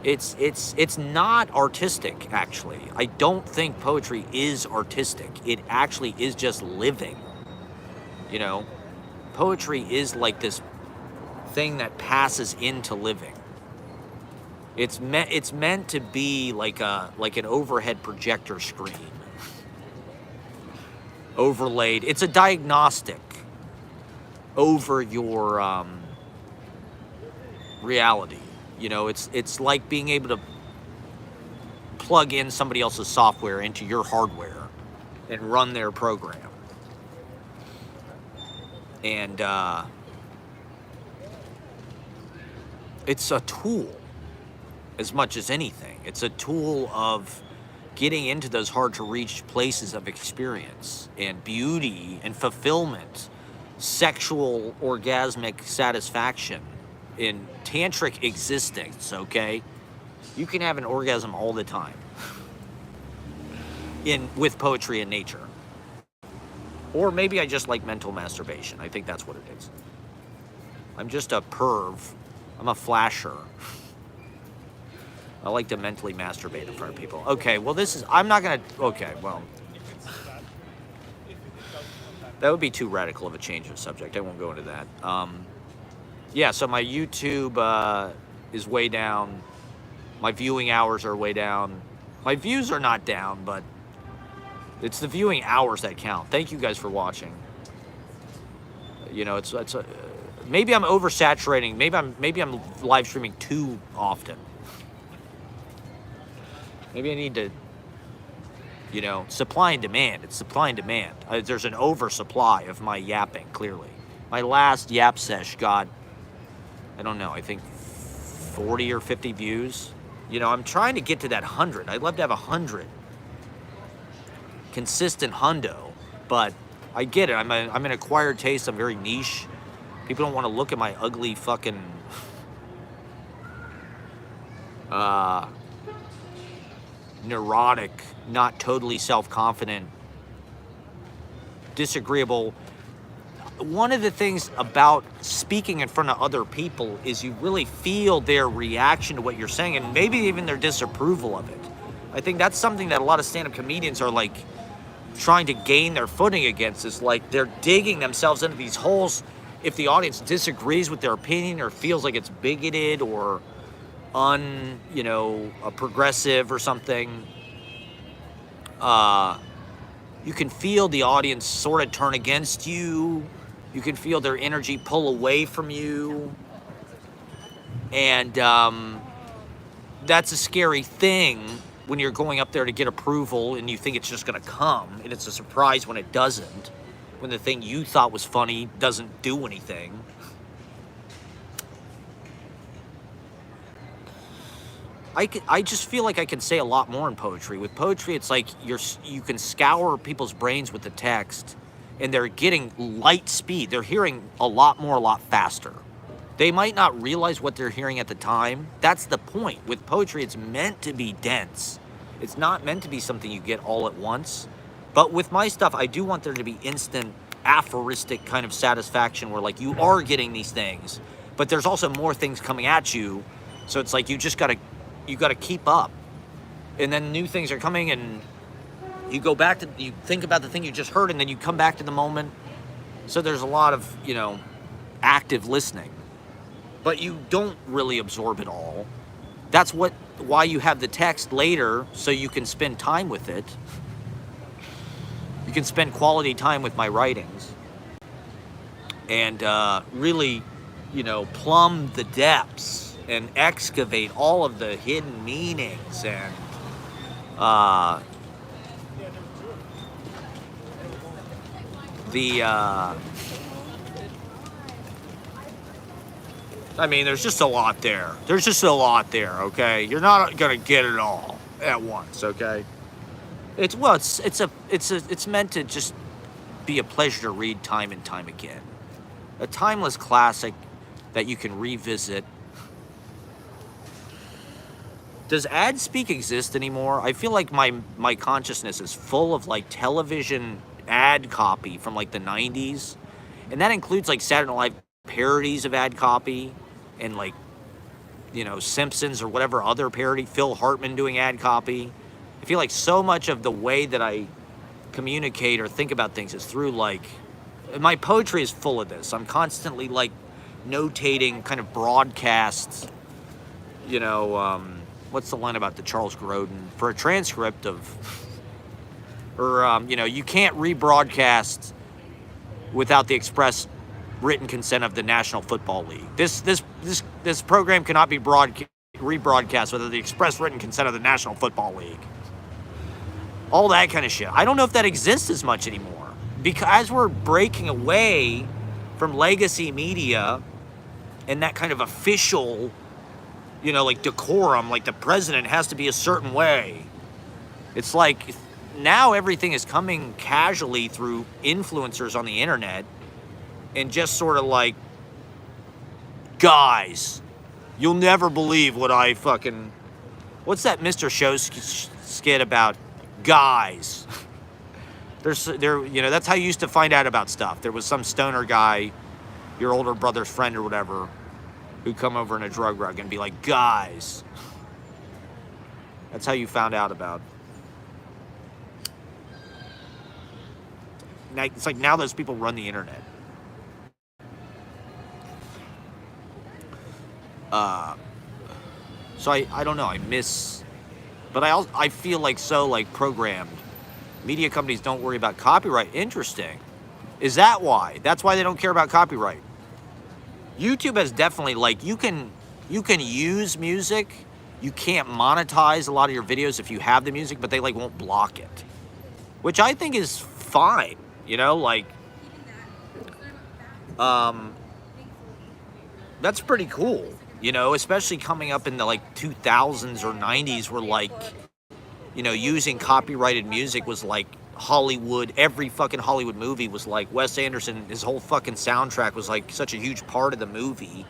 It's not artistic, actually. I don't think poetry is artistic. It actually is just living. You know, poetry is like this thing that passes into living. It's meant to be like an overhead projector screen. Overlaid. It's a diagnostic. over your reality. You know, it's like being able to plug in somebody else's software into your hardware and run their program. And it's a tool as much as anything. It's a tool of getting into those hard to reach places of experience and beauty and fulfillment, sexual orgasmic satisfaction in tantric existence, okay? You can have an orgasm all the time with poetry and nature. Or maybe I just like mental masturbation. I think that's what it is. I'm just a perv. I'm a flasher. I like to mentally masturbate in front of people. Okay, well I'm not gonna, okay, well. That would be too radical of a change of subject. I won't go into that. Yeah, so my YouTube is way down. My viewing hours are way down. My views are not down, but it's the viewing hours that count. Thank you guys for watching. You know, maybe I'm oversaturating. Maybe I'm live streaming too often. Maybe I need to, you know, supply and demand. It's supply and demand. There's an oversupply of my yapping, clearly. My last yap sesh got, I don't know, I think 40 or 50 views. You know, I'm trying to get to that 100. I'd love to have 100. Consistent hundo, but I get it. I'm an acquired taste. I'm very niche. People don't want to look at my ugly fucking neurotic, not totally self-confident, disagreeable. One of the things about speaking in front of other people is you really feel their reaction to what you're saying, and maybe even their disapproval of it. I think that's something that a lot of stand-up comedians are like trying to gain their footing against, is like they're digging themselves into these holes. If the audience disagrees with their opinion or feels like it's bigoted or progressive or something, you can feel the audience sort of turn against you. You can feel their energy pull away from you. And that's a scary thing when you're going up there to get approval and you think it's just going to come, and it's a surprise when it doesn't, when the thing you thought was funny doesn't do anything. I just feel like I can say a lot more in poetry. With poetry, it's like you can scour people's brains with the text, and they're getting light speed. They're hearing a lot more, a lot faster. They might not realize what they're hearing at the time. That's the point. With poetry, it's meant to be dense. It's not meant to be something you get all at once. But with my stuff, I do want there to be instant aphoristic kind of satisfaction where like you are getting these things, but there's also more things coming at you. So it's like you gotta keep up. And then new things are coming, and you think about the thing you just heard, and then you come back to the moment. So there's a lot of, active listening. But you don't really absorb it all. That's why you have the text later, so you can spend time with it. You can spend quality time with my writings and really, plumb the depths and excavate all of the hidden meanings and there's just a lot there. There's just a lot there, okay? You're not gonna get it all at once, okay? It's meant to just be a pleasure to read time and time again. A timeless classic that you can revisit. Does ad speak exist anymore? I feel like my consciousness is full of like television ad copy from like the 90s. And that includes like Saturday Night Live parodies of ad copy and like, Simpsons or whatever other parody, Phil Hartman doing ad copy. I feel like so much of the way that I communicate or think about things is through like, my poetry is full of this. I'm constantly like notating kind of broadcasts, what's the line about the Charles Grodin? For a transcript of, or, you can't rebroadcast without the express written consent of the National Football League. This program cannot be rebroadcast without the express written consent of the National Football League. All that kind of shit. I don't know if that exists as much anymore, because as we're breaking away from legacy media and that kind of official, you know, like decorum, like the president has to be a certain way. It's like now everything is coming casually through influencers on the internet and just sort of like, guys, you'll never believe what I fucking, what's that Mr. Show skit about? Guys. You know, that's how you used to find out about stuff. There was some stoner guy, your older brother's friend or whatever, who'd come over in a drug rug and be like, guys. That's how you found out about. Now, it's like now those people run the internet. So I don't know, I miss, but I feel like so like programmed. Media companies don't worry about copyright. Interesting. Is that why? That's why they don't care about copyright. YouTube has definitely, like, you can use music. You can't monetize a lot of your videos if you have the music, but they like won't block it, which I think is fine. You know, like, that's pretty cool. You know, especially coming up in the like 2000s or 90s, where like, you know, using copyrighted music was like Hollywood. Every fucking Hollywood movie was like Wes Anderson. His whole fucking soundtrack was like such a huge part of the movie.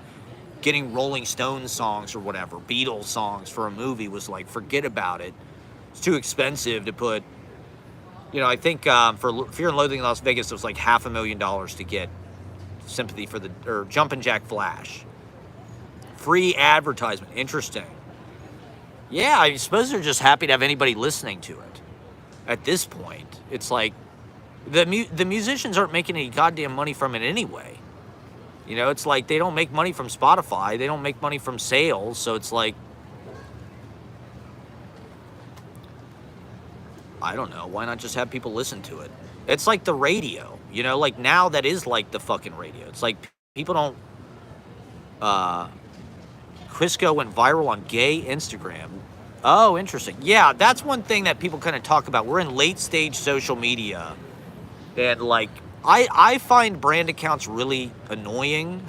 Getting Rolling Stones songs or whatever, Beatles songs for a movie was like, forget about it. It's too expensive to put. You know, I think for Fear and Loathing in Las Vegas, it was like $500,000 to get Sympathy for the, or Jumpin' Jack Flash. Free advertisement. Interesting. Yeah, I suppose they're just happy to have anybody listening to it. At this point, it's like the musicians aren't making any goddamn money from it anyway. You know, it's like they don't make money from Spotify. They don't make money from sales. So it's like, I don't know. Why not just have people listen to it? It's like the radio. You know, like now that is like the fucking radio. It's like people don't... Crisco went viral on gay Instagram. Oh, interesting. Yeah, that's one thing that people kind of talk about. We're in late stage social media. And like, I find brand accounts really annoying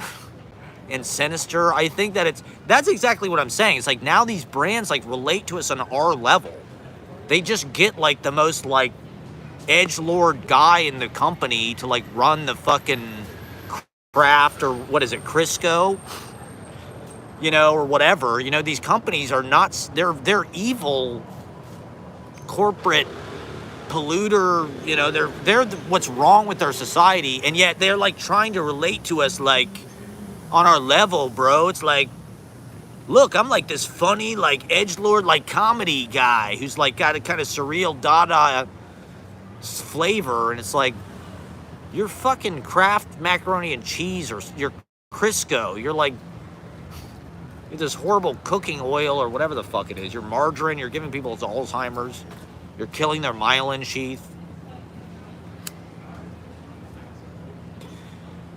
and sinister. I think that that's exactly what I'm saying. It's like now these brands like relate to us on our level. They just get like the most like edgelord guy in the company to like run the fucking craft, or what is it, Crisco? You know, or whatever. You know, these companies are not, they're evil corporate polluter. You know, they're what's wrong with our society, and yet they're like trying to relate to us like on our level, bro. It's like, look, I'm like this funny like edgelord like comedy guy who's like got a kind of surreal Dada flavor, and it's like, you're fucking Kraft macaroni and cheese, or you're Crisco. You're like this horrible cooking oil or whatever the fuck it is. You're margarine. You're giving people Alzheimer's. You're killing their myelin sheath.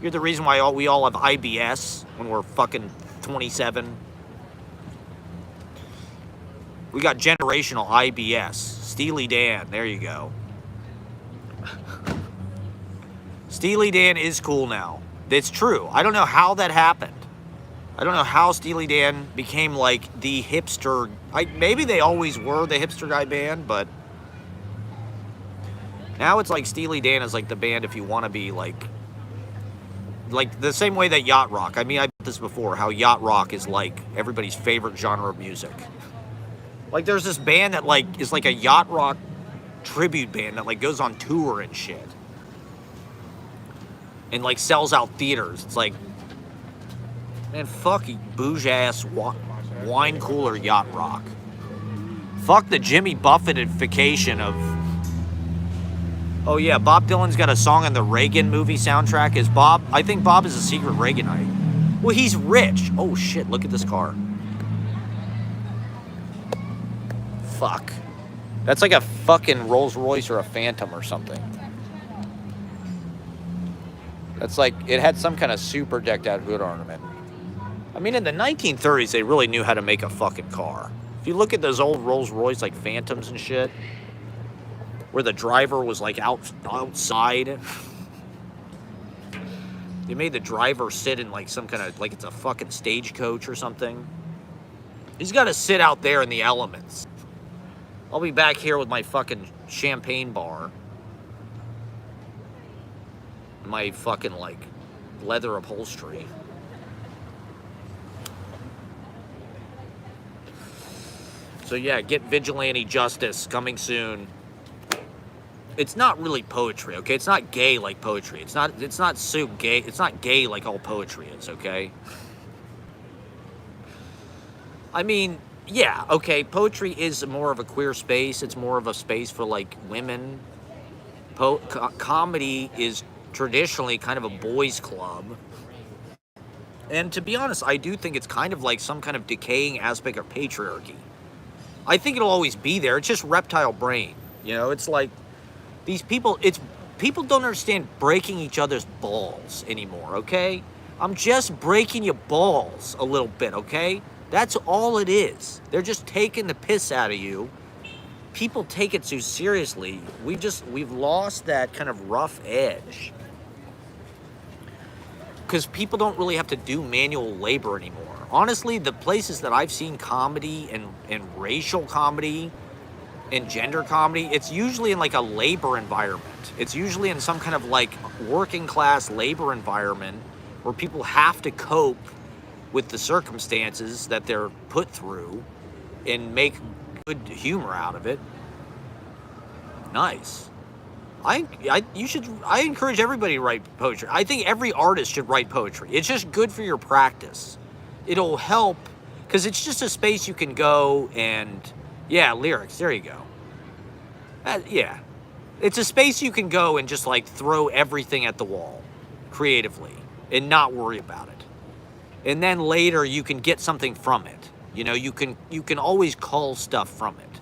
You're the reason why we all have IBS when we're fucking 27. We got generational IBS. Steely Dan. There you go. Steely Dan is cool now. It's true. I don't know how that happened. I don't know how Steely Dan became like the hipster. Maybe they always were the hipster guy band, but now it's like Steely Dan is like the band if you want to be like the same way that yacht rock. I mean, I've said this before, how yacht rock is like everybody's favorite genre of music. Like there's this band that like is like a yacht rock tribute band that like goes on tour and shit. And like sells out theaters. It's like, man, fuck you, bougie ass wine cooler yacht rock. Fuck the Jimmy Buffettification of. Oh yeah, Bob Dylan's got a song on the Reagan movie soundtrack. I think Bob is a secret Reaganite. Well, he's rich. Oh shit, look at this car. Fuck. That's like a fucking Rolls Royce or a Phantom or something.
That's like, it had some kind of super decked out hood ornament.
I mean, in the 1930s, they really knew how to make a fucking car. If you look at those old Rolls Royce, like Phantoms and shit, where the driver was like outside. They made the driver sit in like some kind of, like it's a fucking stagecoach or something. He's got to sit out there in the elements. I'll be back here with my fucking champagne bar. My fucking like leather upholstery. So yeah, get Vigilante Justice coming soon. It's not really poetry, okay? It's not gay like poetry. It's not so gay. It's not gay like all poetry is, okay? I mean, yeah, okay, poetry is more of a queer space. It's more of a space for like women. Comedy is traditionally kind of a boys' club. And to be honest, I do think it's kind of like some kind of decaying aspect of patriarchy. I think it'll always be there. It's just reptile brain. You know, it's like these people, people don't understand breaking each other's balls anymore, okay? I'm just breaking your balls a little bit, okay? That's all it is. They're just taking the piss out of you. People take it too seriously. We've lost that kind of rough edge. Because people don't really have to do manual labor anymore. Honestly, the places that I've seen comedy and racial comedy and gender comedy, it's usually in like a labor environment. It's usually in some kind of like working class labor environment where people have to cope with the circumstances that they're put through and make good humor out of it. Nice. I encourage everybody to write poetry. I think every artist should write poetry. It's just good for your practice. It'll help because it's just a space you can go and, yeah, lyrics. There you go. Yeah. It's a space you can go and just like throw everything at the wall creatively and not worry about it. And then later you can get something from it. You know, you can always cull stuff from it.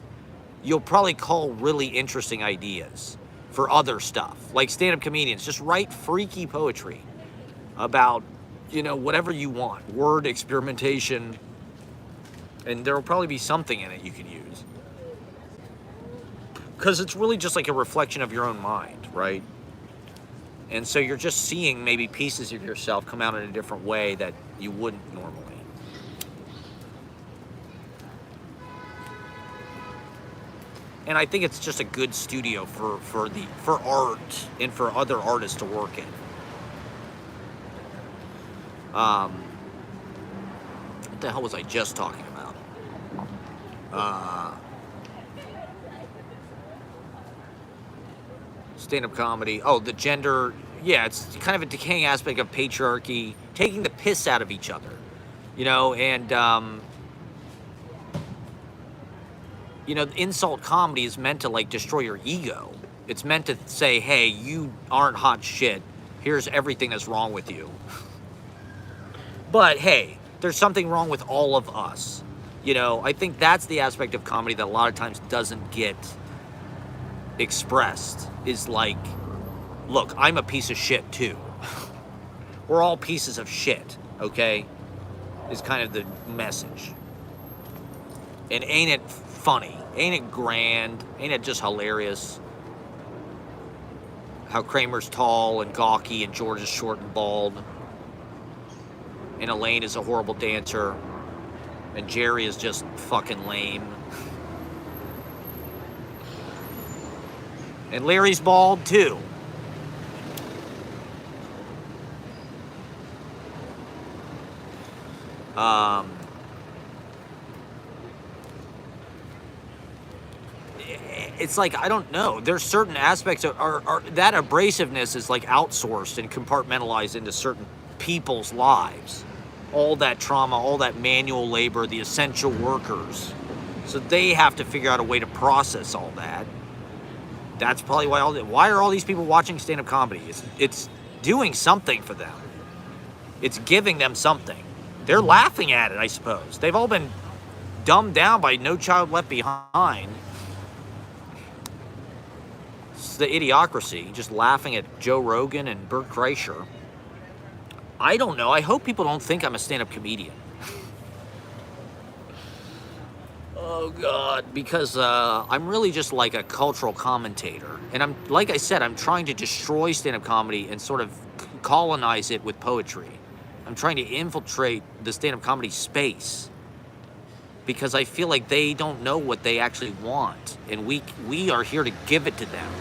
You'll probably cull really interesting ideas for other stuff. Like stand-up comedians, just write freaky poetry about, you know, whatever you want. Word experimentation. And there will probably be something in it you can use. Because it's really just like a reflection of your own mind, right? And so you're just seeing maybe pieces of yourself come out in a different way that you wouldn't normally. And I think it's just a good studio for art and for other artists to work in. What the hell was I just talking about? Stand-up comedy. Oh, the gender. Yeah, it's kind of a decaying aspect of patriarchy, taking the piss out of each other, you know, and you know, insult comedy is meant to like destroy your ego. It's meant to say, hey, you aren't hot shit. Here's everything that's wrong with you. But hey, there's something wrong with all of us. You know, I think that's the aspect of comedy that a lot of times doesn't get expressed, is like, look, I'm a piece of shit too. We're all pieces of shit, okay? Is kind of the message. And ain't it funny? Ain't it grand? Ain't it just hilarious? How Kramer's tall and gawky and George is short and bald. And Elaine is a horrible dancer. And Jerry is just fucking lame. And Larry's bald too. It's like, I don't know. There's certain aspects of that abrasiveness is like outsourced and compartmentalized into certain people's lives. All that trauma, all that manual labor, the essential workers. So they have to figure out a way to process all that. That's probably why are all these people watching stand-up comedy? It's doing something for them. It's giving them something. They're laughing at it, I suppose. They've all been dumbed down by No Child Left Behind. It's the idiocracy, just laughing at Joe Rogan and Bert Kreischer. I don't know. I hope people don't think I'm a stand-up comedian. Oh God, because I'm really just like a cultural commentator, and I'm, like I said, I'm trying to destroy stand-up comedy and sort of colonize it with poetry. I'm trying to infiltrate the stand-up comedy space because I feel like they don't know what they actually want, and we are here to give it to them.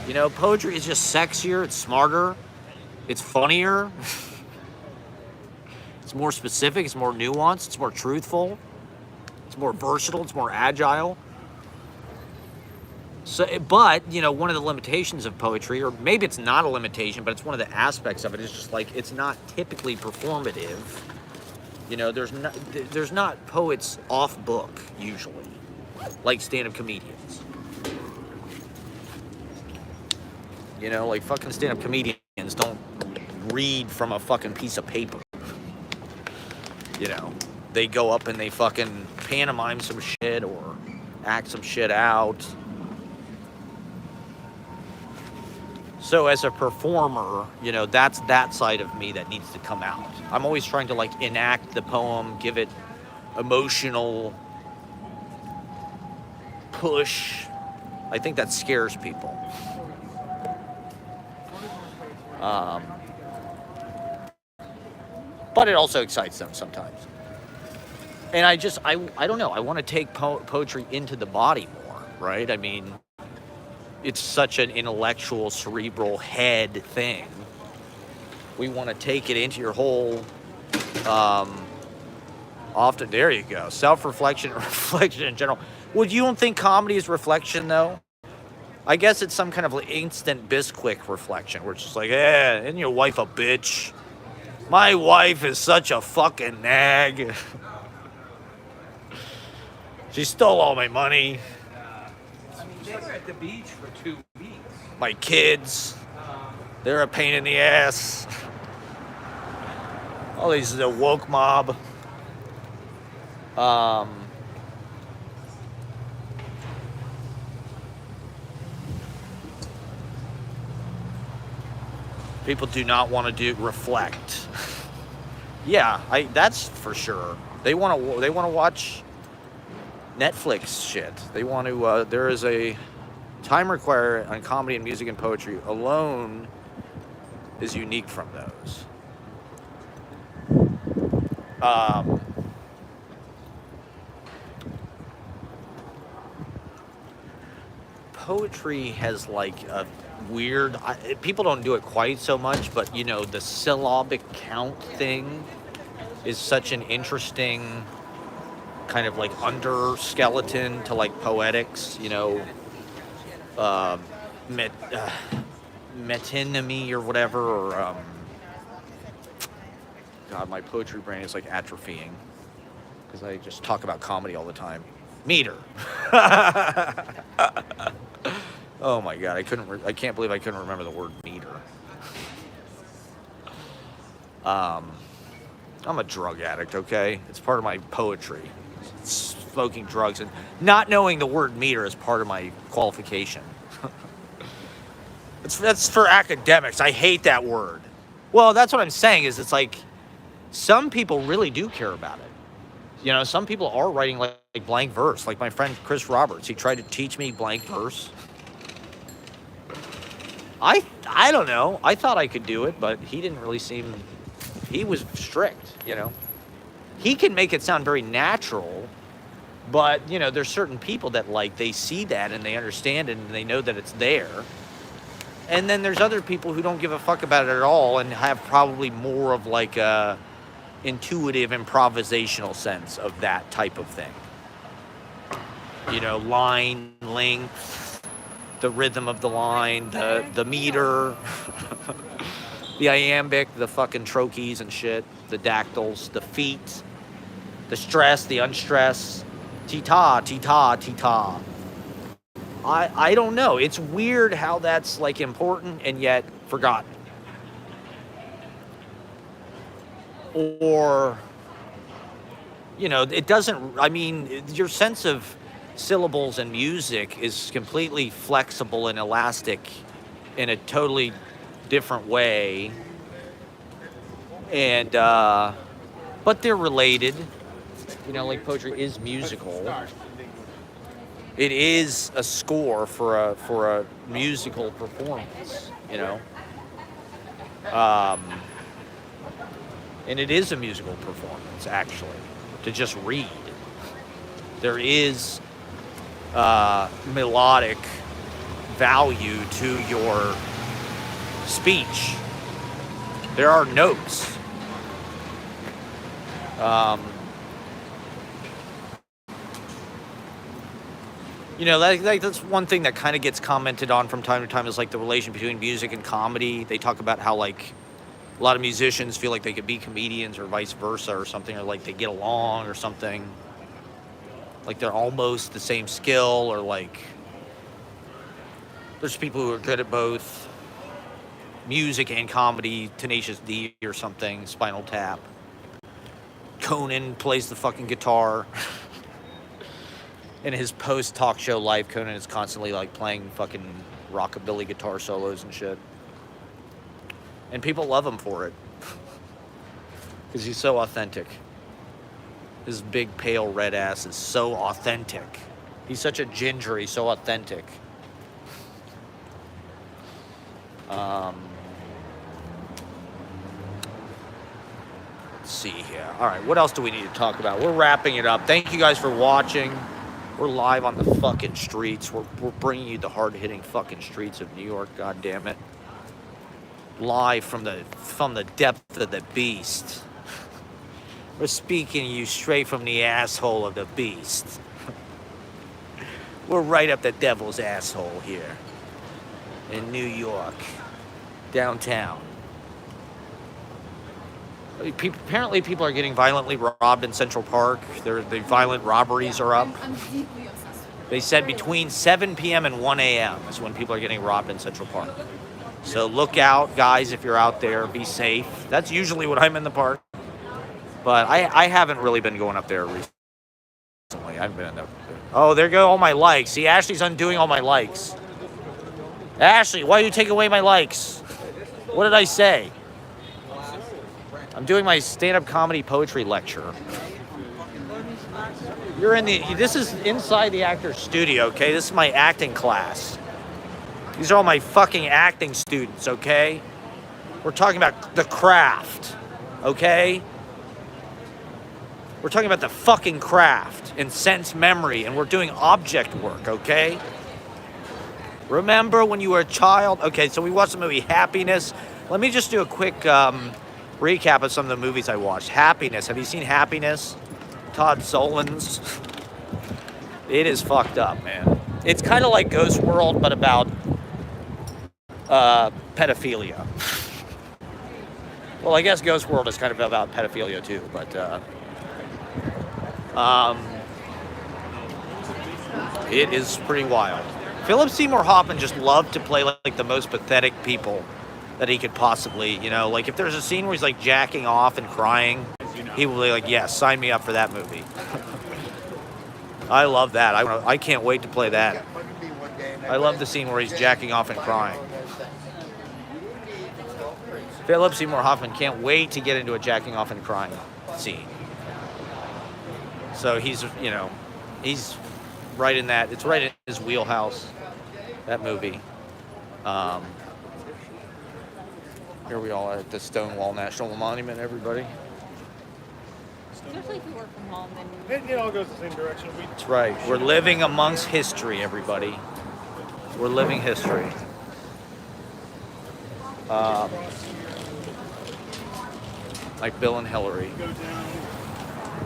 You know, poetry is just sexier, it's smarter, it's funnier, it's more specific, it's more nuanced, it's more truthful. It's more versatile, it's more agile. So, but, you know, one of the limitations of poetry, or maybe it's not a limitation, but it's one of the aspects of it, is just like it's not typically performative. You know, there's not poets off book usually, like stand-up comedians. You know, like fucking stand-up comedians don't read from a fucking piece of paper. You know, they go up and they fucking pantomime some shit or act some shit out. So as a performer, you know, that's that side of me that needs to come out. I'm always trying to like enact the poem, give it emotional push. I think that scares people. But it also excites them sometimes. And I don't know. I want to take poetry into the body more, right? I mean, it's such an intellectual, cerebral head thing. We want to take it into your whole, often, there you go, self-reflection, reflection in general. Well, you don't think comedy is reflection, though? I guess it's some kind of like instant Bisquick reflection, where it's just like, isn't your wife a bitch? My wife is such a fucking nag. She stole all my money.
I mean, they were at the beach for 2 weeks.
My kids, they're a pain in the ass. All these is a woke mob. People do not want to reflect. Yeah, that's for sure. They want to watch Netflix shit. They want to. There is a time required on comedy and music and poetry alone is unique from those. Poetry has like a weird. People don't do it quite so much, but you know, the syllabic count thing is such an interesting kind of like under skeleton to like poetics, you know, metonymy or whatever, or God, my poetry brain is like atrophying because I just talk about comedy all the time. Meter. Oh my God, I can't believe I couldn't remember the word meter. I'm a drug addict, okay? It's part of my poetry. Smoking drugs and not knowing the word meter is part of my qualification. That's for academics. I hate that word. Well, that's what I'm saying is it's like some people really do care about it. You know, some people are writing like blank verse. Like my friend Chris Roberts, he tried to teach me blank verse. I don't know. I thought I could do it, but he didn't really seem. He was strict, you know. He can make it sound very natural, but you know, there's certain people that like they see that and they understand it and they know that it's there. And then there's other people who don't give a fuck about it at all and have probably more of like a intuitive improvisational sense of that type of thing. You know, line length, the rhythm of the line, the meter, the iambic, the fucking trochees and shit, the dactyls, the feet, the stress, the unstress, ti-ta, ti-ta, ti-ta. I don't know. It's weird how that's like important and yet forgotten. Or, you know, it doesn't, I mean, your sense of syllables and music is completely flexible and elastic in a totally different way And but they're related. You know, like poetry is musical. It is a score for a musical performance. You know, and it is a musical performance actually to just read. There is melodic value to your speech. There are notes. You know, that's one thing that kind of gets commented on from time to time is like the relation between music and comedy. They talk about how like a lot of musicians feel like they could be comedians or vice versa or something, or like they get along or something. Like they're almost the same skill, or like there's people who are good at both music and comedy, Tenacious D or something, Spinal Tap. Conan plays the fucking guitar. In his post-talk show life, Conan is constantly like playing fucking rockabilly guitar solos and shit. And people love him for it. Because he's so authentic. His big, pale, red ass is so authentic. He's such a ginger, he's so authentic. Let's see here. All right, what else do we need to talk about? We're wrapping it up. Thank you guys for watching. We're live on the fucking streets. We're bringing you the hard-hitting fucking streets of New York, God damn it. Live from the depth of the beast. We're speaking to you straight from the asshole of the beast. We're right up the devil's asshole here in New York, downtown. Apparently people are getting violently robbed in Central Park. The violent robberies are up.
I'm deeply obsessed with
They said between 7 p.m. and 1 a.m. is when people are getting robbed in Central Park. So look out, guys, if you're out there. Be safe. That's usually when I'm in the park. But I haven't really been going up there recently. I haven't been in there. Oh, there go all my likes. See, Ashley's undoing all my likes. Ashley, why do you take away my likes? What did I say? I'm doing my stand-up comedy poetry lecture. This is inside the actor's studio, okay? This is my acting class. These are all my fucking acting students, okay? We're talking about the craft, okay? We're talking about the fucking craft and sense memory, and we're doing object work, okay? Remember when you were a child? Okay, so we watched the movie Happiness. Let me just do a quick recap of some of the movies I watched. Happiness. Have you seen Happiness? Todd Solondz. It is fucked up, man. It's kind of like Ghost World, but about pedophilia. Well, I guess Ghost World is kind of about pedophilia too, but it is pretty wild. Philip Seymour Hoffman just loved to play like the most pathetic people that he could possibly, you know, like if there's a scene where he's like jacking off and crying, he will be like, yes, sign me up for that movie. I love that. I can't wait to play that. I love the scene where he's jacking off and crying. Philip Seymour Hoffman can't wait to get into a jacking off and crying scene. So he's, you know, he's right in that. It's right in his wheelhouse, that movie. Here we all are at the Stonewall National Monument, everybody.
especially if you work from home and
It all goes the same direction.
That's right. We're living amongst history, everybody. We're living history. Like Bill and Hillary.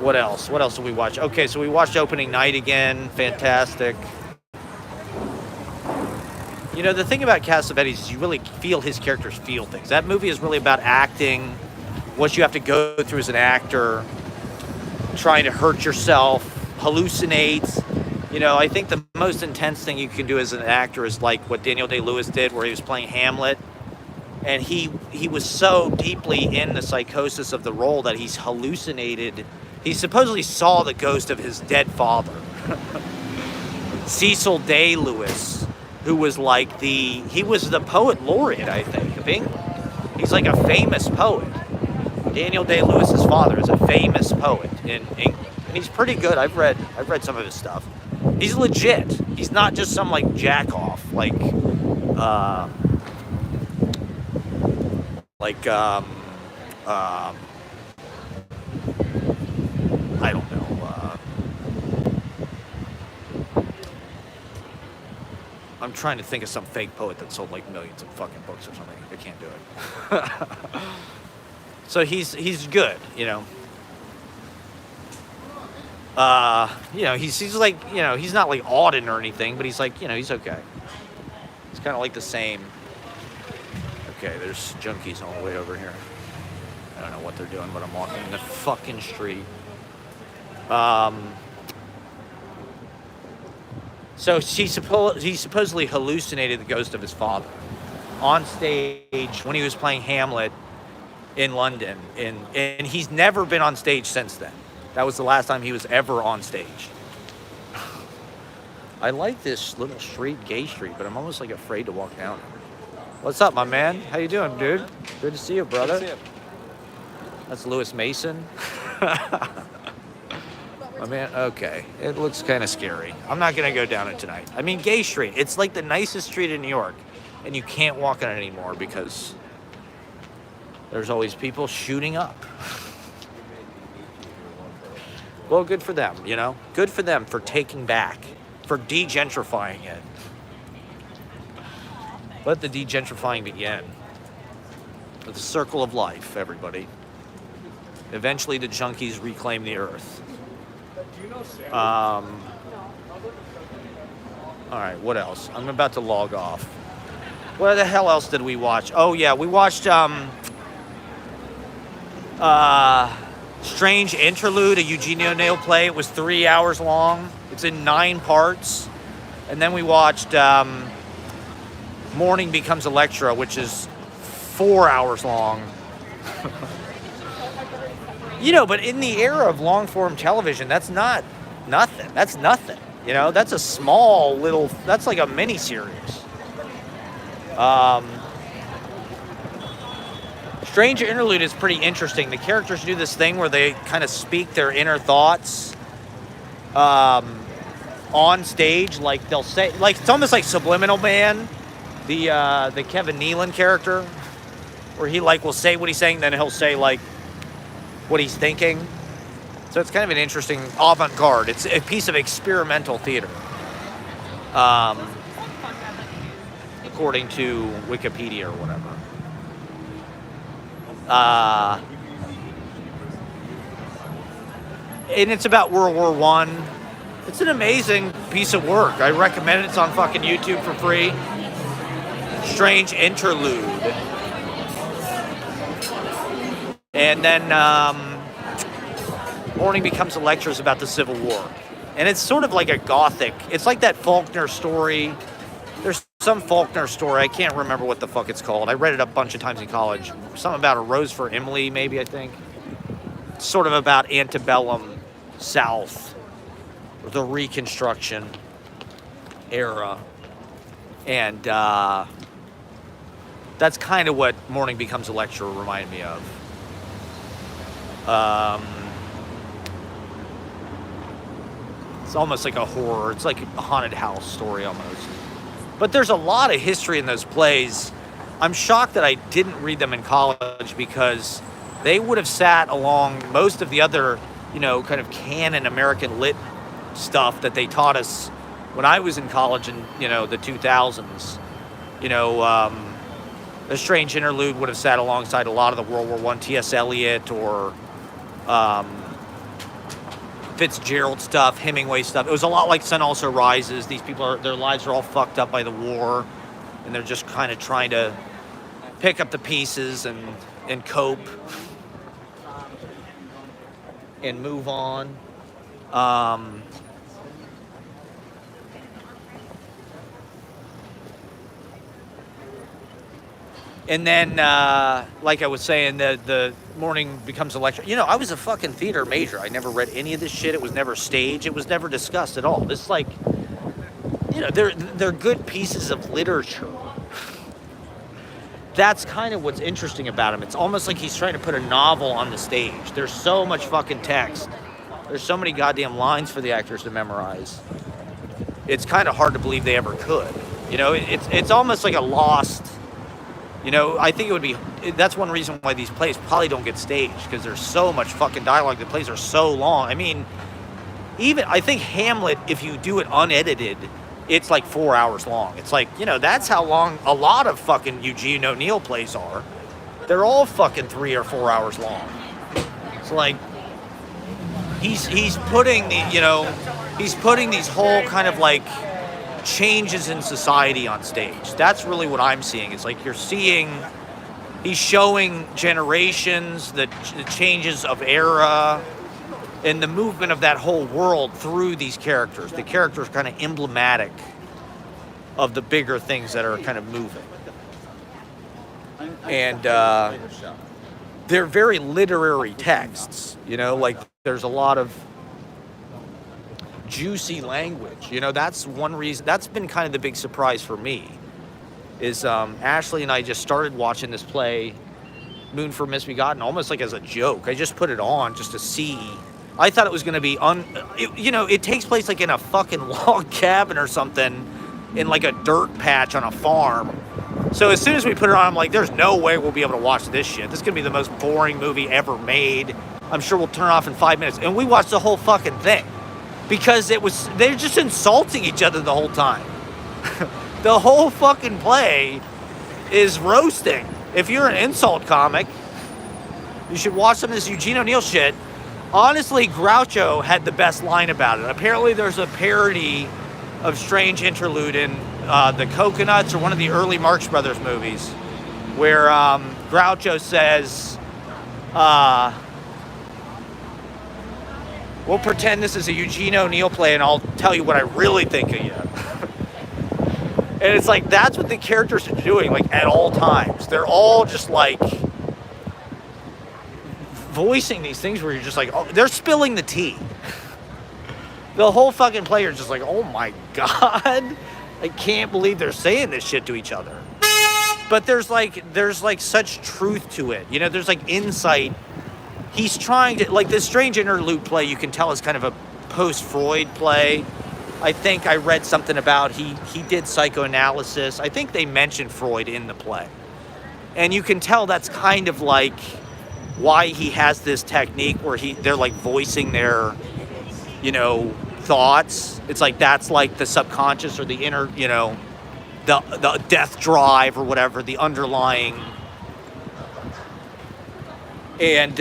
What else? What else did we watch? Okay, so we watched Opening Night again. Fantastic. You know, the thing about Cassavetes is you really feel his characters feel things. That movie is really about acting, what you have to go through as an actor, trying to hurt yourself, hallucinate. You know, I think the most intense thing you can do as an actor is like what Daniel Day-Lewis did, where he was playing Hamlet. And he was so deeply in the psychosis of the role that he's hallucinated. He supposedly saw the ghost of his dead father. Cecil Day-Lewis, who was like he was the poet laureate, I think. He's like a famous poet. Daniel Day-Lewis's father is a famous poet, and he's pretty good. I've read some of his stuff. He's legit. He's not just some like jack off I don't know. I'm trying to think of some fake poet that sold like millions of fucking books or something. I can't do it. So he's good, you know. He's like, you know, he's not like Auden or anything, but he's like, you know, he's okay. It's kind of like the same. Okay, there's junkies all the way over here. I don't know what they're doing, but I'm walking in the fucking street. So he supposedly hallucinated the ghost of his father on stage when he was playing Hamlet in London, and he's never been on stage since then. That was the last time he was ever on stage. I like this little street, Gay Street, but I'm almost like afraid to walk down it. What's up, my man? How you doing, dude? Good to see you, brother.
Good to see you.
That's Lewis Mason. My man, okay. It looks kind of scary. I'm not going to go down it tonight. I mean, Gay Street, it's like the nicest street in New York, and you can't walk on it anymore because there's always people shooting up. Well, good for them, you know? Good for them for taking back, for de-gentrifying it. Let the de-gentrifying begin. The circle of life, everybody. Eventually, the junkies reclaim the earth. All right, what else? I'm about to log off. What the hell else did we watch? Oh, yeah, we watched Strange Interlude, a Eugene O'Neill play. It was 3 hours long. It's in 9 parts. And then we watched Morning Becomes Electra, which is 4 hours long. You know, but in the era of long-form television, that's not nothing. That's nothing. You know, that's a small little, that's like a mini-series. Strange Interlude is pretty interesting. The characters do this thing where they kind of speak their inner thoughts on stage. Like they'll say, like it's almost like Subliminal Man, the Kevin Nealon character, where he like will say what he's saying, then he'll say like what he's thinking. So it's kind of an interesting avant-garde. It's a piece of experimental theater, according to Wikipedia or whatever. And it's about World War I. It's an amazing piece of work. I recommend it. It's on fucking YouTube for free. Strange Interlude. And then Morning Becomes Electra is about the Civil War. And it's sort of like a gothic. It's like that Faulkner story. There's some Faulkner story. I can't remember what the fuck it's called. I read it a bunch of times in college. Something about A Rose for Emily, maybe, I think. It's sort of about antebellum South, the Reconstruction era. And that's kind of what Morning Becomes Electra reminded me of. It's almost like a horror. It's like a haunted house story almost. But there's a lot of history in those plays. I'm shocked that I didn't read them in college because they would have sat along most of the other, you know, kind of canon American lit stuff that they taught us when I was in college in, you know, the 2000s. You know, The Strange Interlude would have sat alongside a lot of the World War I T.S. Eliot or Fitzgerald stuff, Hemingway stuff. It was a lot like Sun Also Rises. These people, their lives are all fucked up by the war, and they're just kind of trying to pick up the pieces and cope and move on. And then, like I was saying, the Morning Becomes Electra. You know, I was a fucking theater major. I never read any of this shit. It was never staged. It was never discussed at all. This, like, you know, they're good pieces of literature. that's kind of what's interesting about him. It's almost like he's trying to put a novel on the stage. There's so much fucking text. There's so many goddamn lines for the actors to memorize. It's kind of hard to believe they ever could. You know, it's almost like a lost. You know, I think it would be. That's one reason why these plays probably don't get staged, because there's so much fucking dialogue. The plays are so long. I mean, even I think Hamlet, if you do it unedited, it's like 4 hours long. It's like, you know, that's how long a lot of fucking Eugene O'Neill plays are. They're all fucking 3 or 4 hours long. It's like he's putting the, you know, he's putting these whole kind of like changes in society on stage. That's really what I'm seeing. It's like you're seeing, he's showing generations, the changes of era, and the movement of that whole world through these characters. The characters are kind of emblematic of the bigger things that are kind of moving. And they're very literary texts, you know, like there's a lot of juicy language. You know, that's one reason, that's been kind of the big surprise for me, is Ashley and I just started watching this play, Moon for Misbegotten, almost like as a joke. I just put it on just to see. I thought it was going to be, you know, it takes place like in a fucking log cabin or something, in like a dirt patch on a farm. So as soon as we put it on, I'm like, there's no way we'll be able to watch this shit. This is going to be the most boring movie ever made. I'm sure we'll turn it off in 5 minutes. And we watched the whole fucking thing. Because they're just insulting each other the whole time. The whole fucking play is roasting. If you're an insult comic, you should watch some of this Eugene O'Neill shit. Honestly, Groucho had the best line about it. Apparently there's a parody of Strange Interlude in The Coconuts, or one of the early Marx Brothers movies, where Groucho says, we'll pretend this is a Eugene O'Neill play and I'll tell you what I really think of you. And it's like, that's what the characters are doing, like, at all times. They're all just like voicing these things where you're just like, oh, they're spilling the tea. The whole fucking play, you're just like, oh my God, I can't believe they're saying this shit to each other. But there's like such truth to it. You know, there's like insight. He's trying to, like, this Strange Interlude play, you can tell is kind of a post-Freud play. I think I read something about he did psychoanalysis. I think they mentioned Freud in the play. And you can tell that's kind of like why he has this technique where they're like voicing their, you know, thoughts. It's like that's like the subconscious or the inner, you know, the death drive or whatever, the underlying. And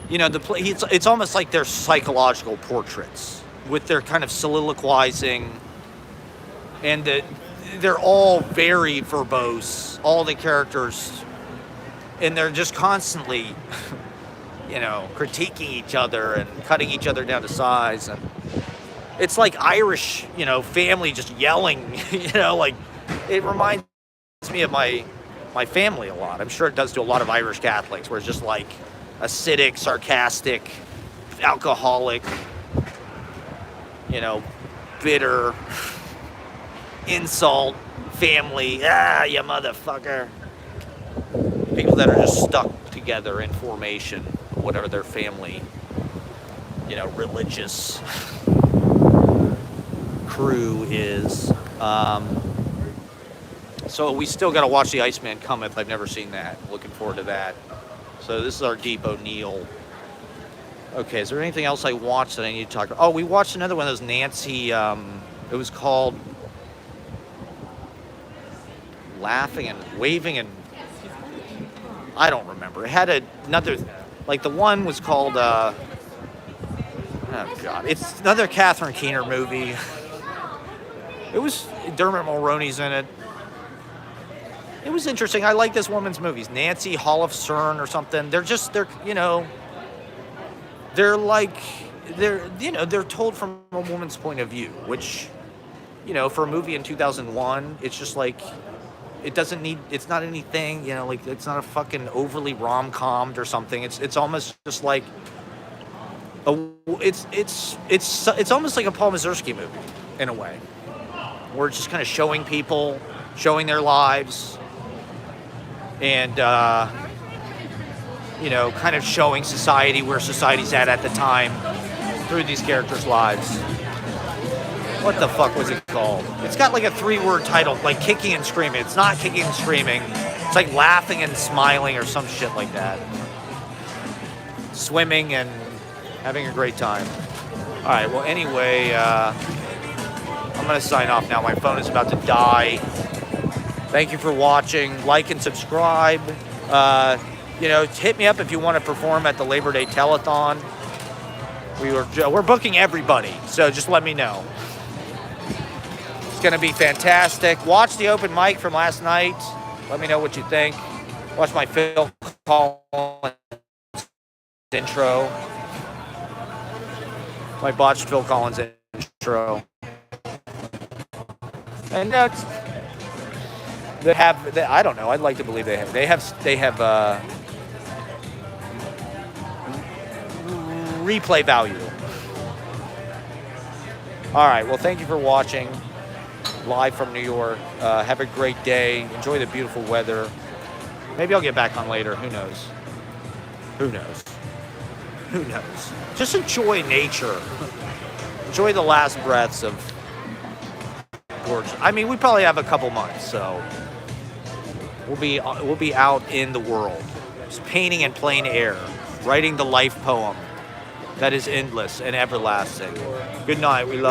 you know, the play, it's almost like they're psychological portraits with their kind of soliloquizing, and they're all very verbose, all the characters, and they're just constantly, you know, critiquing each other and cutting each other down to size. And it's like Irish, you know, family just yelling, you know, like, it reminds me of my family a lot. I'm sure it does to a lot of Irish Catholics, where it's just like acidic, sarcastic, alcoholic, you know, bitter, insult, family, you motherfucker. People that are just stuck together in formation, whatever their family, you know, religious crew is. So we still got to watch The Iceman Cometh. I've never seen that. Looking forward to that. So this is our Deep O'Neill. Okay, is there anything else I watched that I need to talk about? Oh, we watched another one of those Nancy, it was called Laughing and Waving and, I don't remember. It had another, like the one was called, oh God, it's another Catherine Keener movie. It was, Dermot Mulroney's in it. It was interesting. I like this woman's movies. Nancy Holofceern or something. They're you know, they're told from a woman's point of view, which, you know, for a movie in 2001, it's just like, it's not anything, you know, like, it's not a fucking overly rom-commed or something. It's almost just like, it's almost like a Paul Mazursky movie, in a way, where it's just kind of showing people showing their lives, and you know, kind of showing society where society's at the time through these characters' lives. What the fuck was it called? It's got like a 3-word title, like Kicking and Screaming. It's not Kicking and Screaming. It's like Laughing and Smiling or some shit like that. Swimming and having a great time. All right, well, anyway, I'm going to sign off now. My phone is about to die. Thank you for watching. Like and subscribe. You know, hit me up if you want to perform at the Labor Day Telethon. We're booking everybody, so just let me know. It's going to be fantastic. Watch the open mic from last night. Let me know what you think. Watch my Phil Collins intro. My botched Phil Collins intro. And I don't know. I'd like to believe they have replay value. All right. Well, thank you for watching live from New York. Have a great day. Enjoy the beautiful weather. Maybe I'll get back on later. Who knows? Who knows? Who knows? Just enjoy nature. Enjoy the last breaths of gorgeous. I mean, we probably have a couple months, so we'll be out in the world, just painting in plain air, writing the life poem that is endless and everlasting. Good night. We love you.